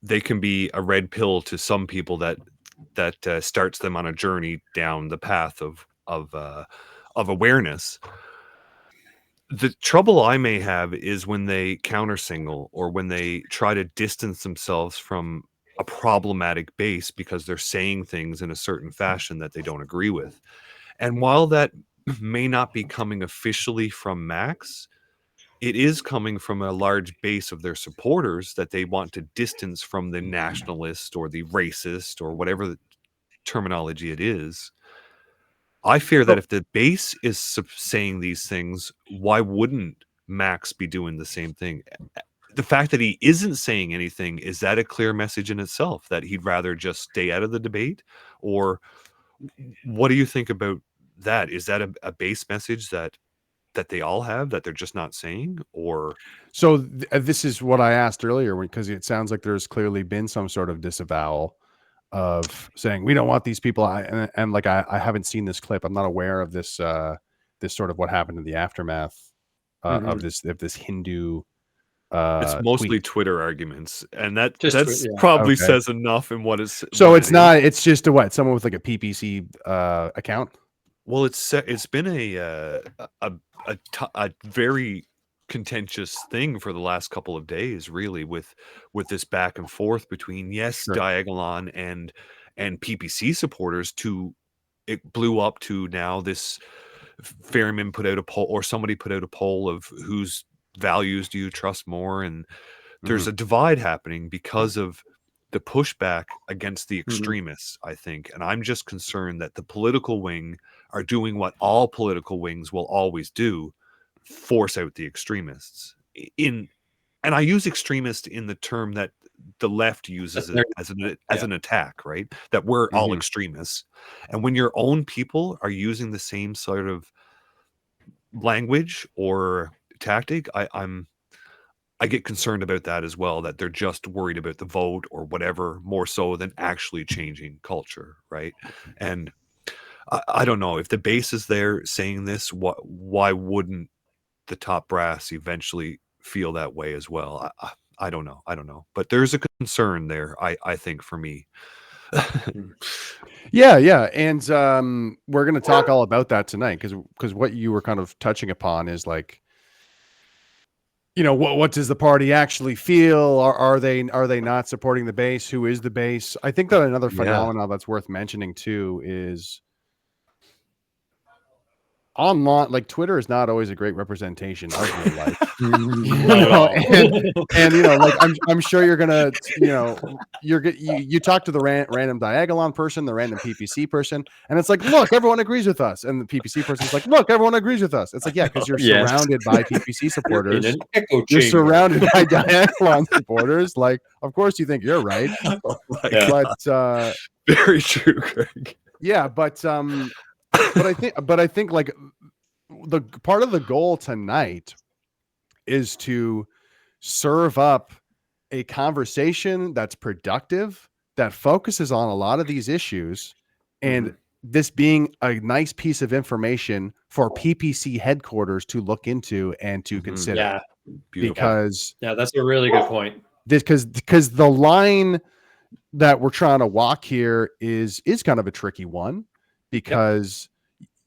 they can be a red pill to some people that starts them on a journey down the path of awareness. The trouble I may have is when they countersignal or when they try to distance themselves from a problematic base because they're saying things in a certain fashion that they don't agree with. And while that may not be coming officially from Max, it is coming from a large base of their supporters that they want to distance from the nationalist or the racist or whatever the terminology it is. I fear that if the base is saying these things, why wouldn't Max be doing the same thing? The fact that he isn't saying anything, is that a clear message in itself that he'd rather just stay out of the debate? Or what do you think about that? Is that a base message that they all have that they're just not saying? Or so this is what I asked earlier, because it sounds like there's clearly been some sort of disavowal of saying we don't want these people. And like I haven't seen this clip. I'm not aware of this this sort of what happened in the aftermath of this Hindu It's mostly tweet. Twitter arguments, and that's yeah. probably Okay. says enough in what it's. So what it's it not. is. It's just someone with like a PPC account. Well, it's been a very contentious thing for the last couple of days, really, with this back and forth between Sure. Diagolon and PPC supporters. It blew up to now this Ferryman put out a poll, or somebody put out a poll of whose values do you trust more, and there's a divide happening because of the pushback against the extremists, I think. And I'm just concerned that the political wing are doing what all political wings will always do, force out the extremists. And I use extremist in the term that the left uses it as an attack, right? That we're all extremists. And when your own people are using the same sort of language or tactic, I get concerned about that as well, that they're just worried about the vote or whatever more so than actually changing culture, right? And I don't know if the base is there saying this, why wouldn't the top brass eventually feel that way as well? I don't know, but there's a concern there, I think, for me. Yeah, and we're going to talk all about that tonight because what you were kind of touching upon is like, what does the party actually feel? Are they not supporting the base? Who is the base? I think that another phenomenon that's worth mentioning too is online, like Twitter is not always a great representation of real life. And like I'm sure you're gonna, you talk to the random Diagolon person, the random PPC person, and it's like, look, everyone agrees with us, and the PPC person's like, look, everyone agrees with us. It's like, yeah, because you're surrounded by PPC supporters. You're surrounded by Diagolon supporters. Like, of course you think you're right, but very true, Greg. Yeah, but I think like the part of the goal tonight is to serve up a conversation that's productive, that focuses on a lot of these issues, and this being a nice piece of information for PPC headquarters to look into and to consider. Yeah, because that's a really good point. Because the line that we're trying to walk here is kind of a tricky one, because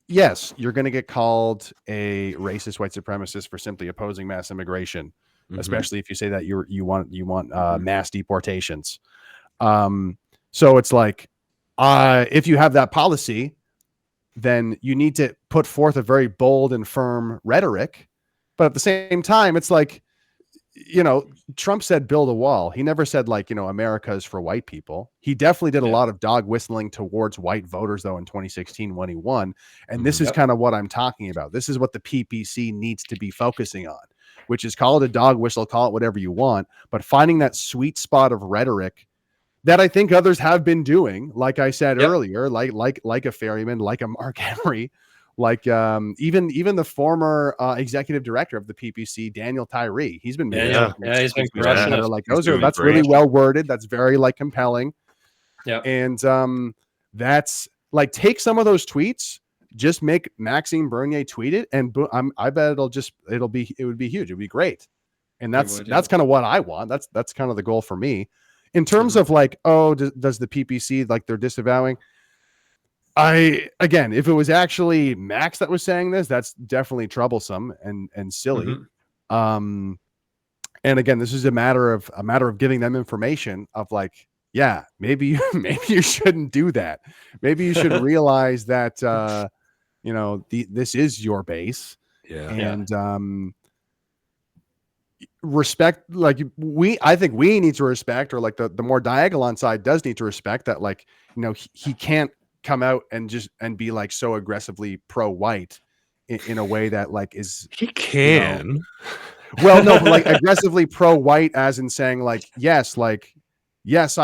yes, you're going to get called a racist white supremacist for simply opposing mass immigration, especially if you say that you want mass deportations. So it's like, if you have that policy, then you need to put forth a very bold and firm rhetoric. But at the same time, it's like, Trump said build a wall. He never said like, America is for white people. He definitely did a lot of dog whistling towards white voters though in 2016 when he won. And this is kind of what I'm talking about. This is what the PPC needs to be focusing on, which is call it a dog whistle, call it whatever you want, but finding that sweet spot of rhetoric that I think others have been doing. Like I said earlier, like a Ferryman, like a Mark Henry, like even the former executive director of the PPC, Daniel Tyree, he's been he's been crushing it. Like that's really well worded. That's very like compelling. Yeah, and that's like, take some of those tweets, just make Maxime Bernier tweet it, and I bet it would be huge. It'd be great, and that's kind of what I want. That's kind of the goal for me, in terms of like, does the PPC, like, they're disavowing. Again, if it was actually Max that was saying this, that's definitely troublesome and silly. And again, this is a matter of giving them information of like, yeah, maybe you shouldn't do that. Maybe you should realize that this is your base. And respect, like, I think we need to respect, or like the more Diagolon side does need to respect that, like, he can't come out and be like so aggressively pro-white in a way that like is, he can well, no, but like aggressively pro-white as in saying like, yes, I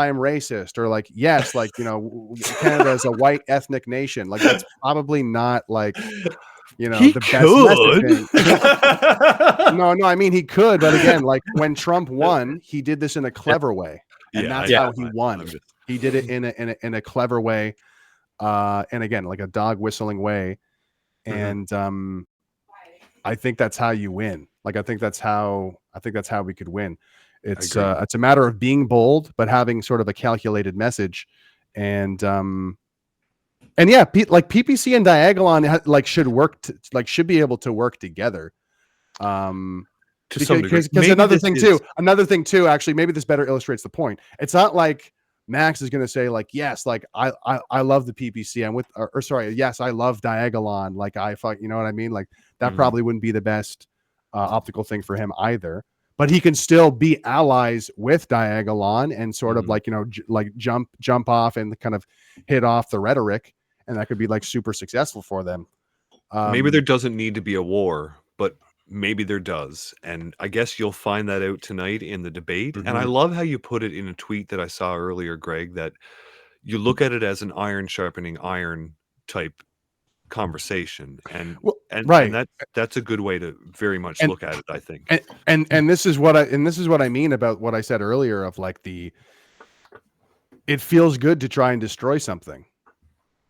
am racist, or like, yes, like, Canada is a white ethnic nation. Like, that's probably not like, he the could. best messaging. No, I mean, he could, but again, like when Trump won, he did this in a clever way, and that's how he won. He did it in a clever way. And again, like a dog whistling way. And I think that's how you win. Like, I think that's how I think that's how we could win. It's agree. it's a matter of being bold, but having sort of a calculated message, and yeah, like PPC and Diagolon like should work, should be able to work together. To some degree. Because another thing too, actually, maybe this better illustrates the point. It's not like Max is going to say like, yes, like I love the PPC. I'm with, or sorry, yes, I love Diagolon. Like you know what I mean? Like that probably wouldn't be the best optical thing for him either. But he can still be allies with Diagolon and sort of like, you know, like jump off and kind of hit off the rhetoric, and that could be like super successful for them. Maybe there doesn't need to be a war, but maybe there does. And I guess you'll find that out tonight in the debate. And I love how you put it in a tweet that I saw earlier, Greg, that you look at it as an iron sharpening iron type conversation. And that's a good way to very much look at it, I think. And this is what I mean about what I said earlier of like it feels good to try and destroy something.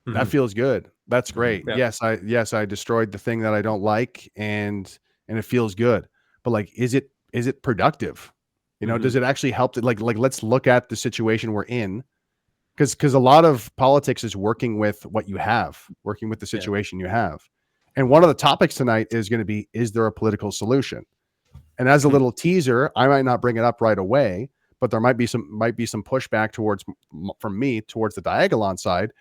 That feels good. That's great. Yeah. Yes, I destroyed the thing that I don't like, and it feels good. But like, is it productive? You know, does it actually help? Like let's look at the situation we're in, because a lot of politics is working with what you have, working with the situation you have. And one of the topics tonight is going to be, is there a political solution? And as a little teaser, I might not bring it up right away, but there might be some pushback from me towards the Diagolon side,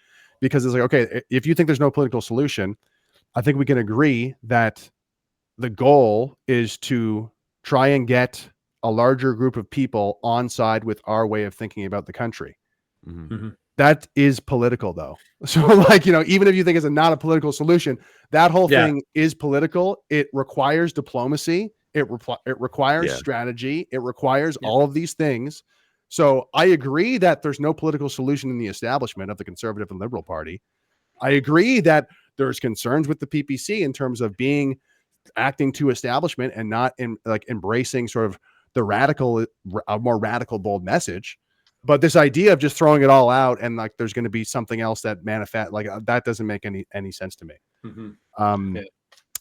because it's like, okay, if you think there's no political solution, I think we can agree that the goal is to try and get a larger group of people on side with our way of thinking about the country. That is political, though. So like, you know, even if you think it's not a political solution, that whole thing is political. It requires diplomacy. It requires strategy. It requires all of these things. So I agree that there's no political solution in the establishment of the Conservative and Liberal Party. I agree that there's concerns with the PPC in terms of acting to establishment and not embracing sort of a more radical, bold message. But this idea of just throwing it all out and like there's going to be something else that manifests, like that doesn't make any sense to me.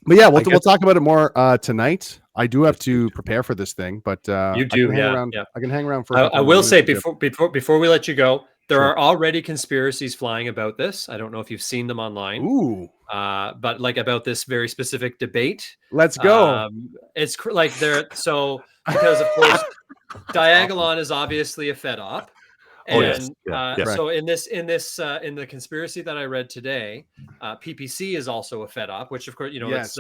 But yeah, we'll talk about it more tonight. I do have to prepare for this thing, but you do. I can hang around for. I will say before we let you go, there are already conspiracies flying about this. I don't know if you've seen them online. Ooh. But like about this very specific debate. Let's go. It's like because of course Diagolon is obviously a fed op. And so in the conspiracy that I read today, PPC is also a fed op, which of course, you know, it's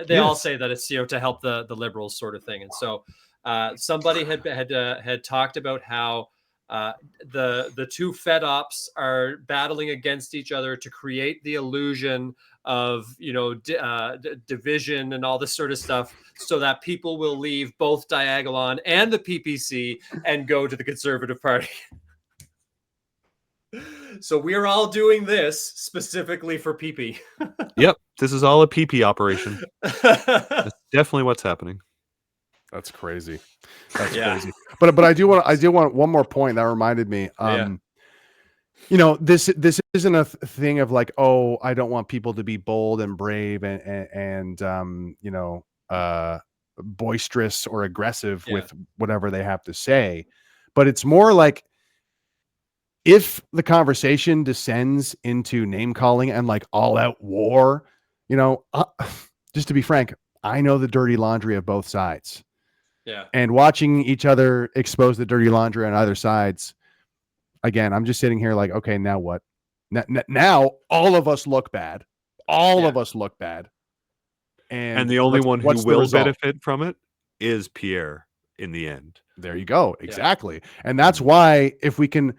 they all say that it's, you know, to help the liberals sort of thing. And so somebody had talked about how the two fed ops are battling against each other to create the illusion of, you know, division and all this sort of stuff, so that people will leave both Diagolon and the PPC and go to the Conservative Party. So we're all doing this specifically for PP. Yep, this is all a PP operation. That's definitely what's happening. That's crazy. That's crazy. But I do want one more point that reminded me. You know, this isn't a thing of like, oh, I don't want people to be bold and brave and you know, boisterous or aggressive with whatever they have to say. But it's more like, if the conversation descends into name calling and like all out war, you know, just to be frank, I know the dirty laundry of both sides. Yeah. And watching each other expose the dirty laundry on either sides, again, I'm just sitting here like, okay, now what? Now all of us look bad. All of us look bad. And the only one who will benefit from it is Pierre in the end. There you go. Exactly. And that's why if we can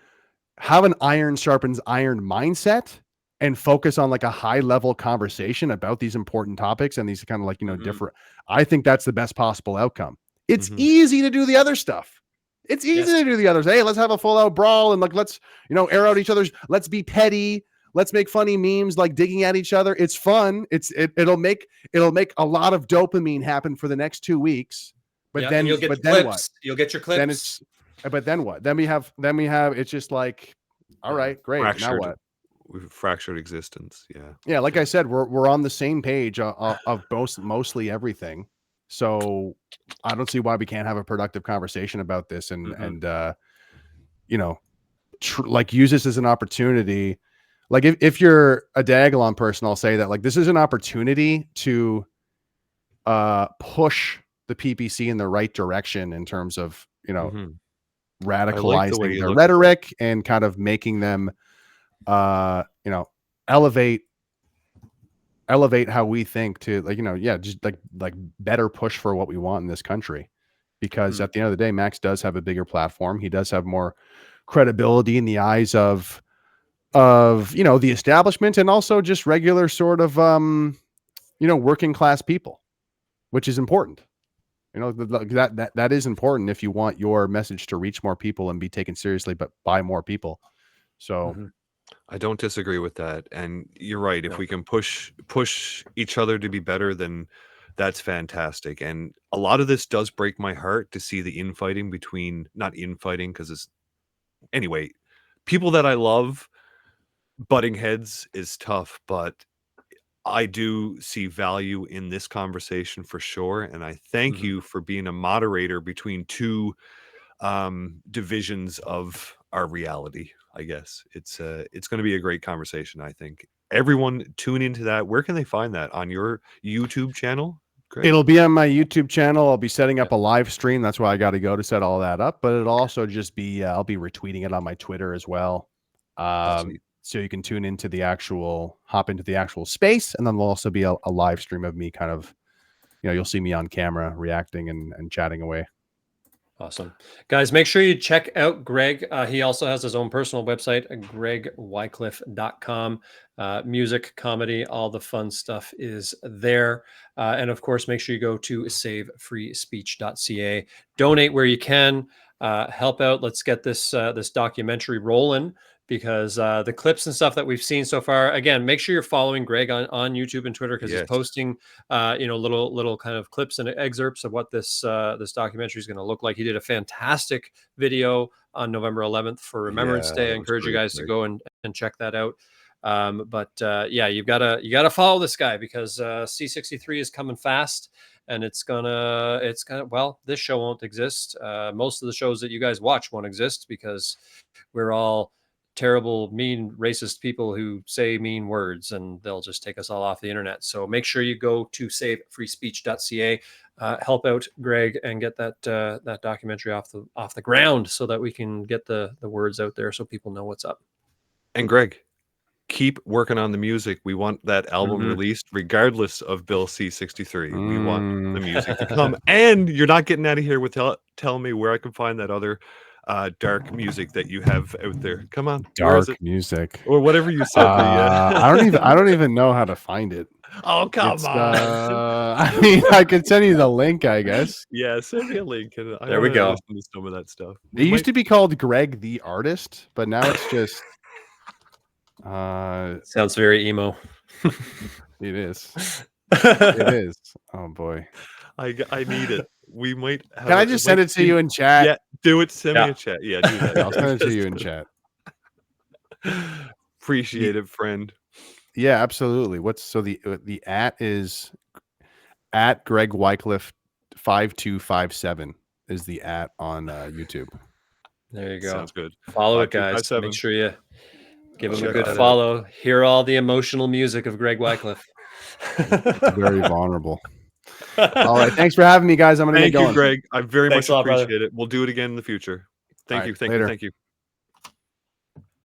have an iron sharpens iron mindset and focus on like a high level conversation about these important topics and these kind of like, you know, different, I think that's the best possible outcome. It's easy to do the other stuff. It's easy to do the others. Hey, let's have a full out brawl and like, let's, you know, air out each other's, let's be petty. Let's make funny memes, like digging at each other. It's fun. It'll make a lot of dopamine happen for the next 2 weeks. But then you'll get but your then clips. what? You'll get your clips. But then what? Then we have. It's just like, all right, great. Now what? We've fractured existence. Yeah. Like I said, we're on the same page of mostly everything. So I don't see why we can't have a productive conversation about this and you know, like use this as an opportunity. Like if you're a Diagolon person, I'll say that like this is an opportunity to push the PPC in the right direction in terms of, you know, radicalizing their rhetoric and kind of making them you know, elevate how we think to, like, you know, yeah, just like better push for what we want in this country. Because at the end of the day, Max does have a bigger platform. He does have more credibility in the eyes of you know, the establishment, and also just regular sort of you know, working class people, which is important. You know, that is important if you want your message to reach more people and be taken seriously, but by more people. So I don't disagree with that. And you're right. If we can push each other to be better, then that's fantastic. And a lot of this does break my heart to see the infighting between, not infighting, because it's, anyway, people that I love, butting heads is tough, but I do see value in this conversation for sure. And I thank you for being a moderator between two divisions of our reality. I guess it's going to be a great conversation. I think everyone tune into that. Where can they find that? On your YouTube channel? Greg? It'll be on my YouTube channel. I'll be setting up a live stream. That's why I got to go to set all that up. But it'll also just be I'll be retweeting it on my Twitter as well. So you can tune into the actual, hop into the actual space, and then there'll also be a live stream of me kind of, you know, you'll see me on camera reacting and chatting away. Awesome. Guys, make sure you check out Greg. He also has his own personal website, gregwycliffe.com. Music, comedy, all the fun stuff is there. And of course, make sure you go to savefreespeech.ca. Donate where you can. Help out. Let's get this this documentary rolling, because the clips and stuff that we've seen so far, again, make sure you're following Greg on YouTube and Twitter, because he's posting you know, little kind of clips and excerpts of what this this documentary is going to look like. He did a fantastic video on November 11th for Remembrance Day. I encourage you guys to go and check that out. But yeah, you gotta follow this guy, because C63 is coming fast, and it's gonna well, this show won't exist. Most of the shows that you guys watch won't exist, because we're all terrible, mean, racist people who say mean words, and they'll just take us all off the internet. So make sure you go to savefreespeech.ca, help out Greg, and get that that documentary off the ground, so that we can get the words out there, so people know what's up. And Greg, keep working on the music. We want that album released regardless of Bill C63. We want the music to come. And you're not getting out of here with telling me where I can find that other dark music that you have out there. Come on. Dark music. Or whatever you said. I don't even know how to find it. Oh, come on. I mean, I could send you the link, I guess. Yeah, send me a link. And there we go. Listen to some of that stuff. It used to be called Greg the Artist, but now it's just sounds very emo. It is. It is. Oh boy. I need it. We might have. Can I just send it to you in chat? Yeah, do it. Send me a chat. Yeah, do that. I'll send it to you in chat. Appreciate it, friend. Yeah, absolutely. So the at is at Greg Wycliffe 5257 is the at on YouTube. There you go. Sounds good. Follow it, guys. Make sure you give him a good follow. Hear all the emotional music of Greg Wycliffe. Very vulnerable. All right. Thanks for having me, guys. I'm going to get going. Thank you, Greg. I very much appreciate it. We'll do it again in the future. Thank you. Thank you.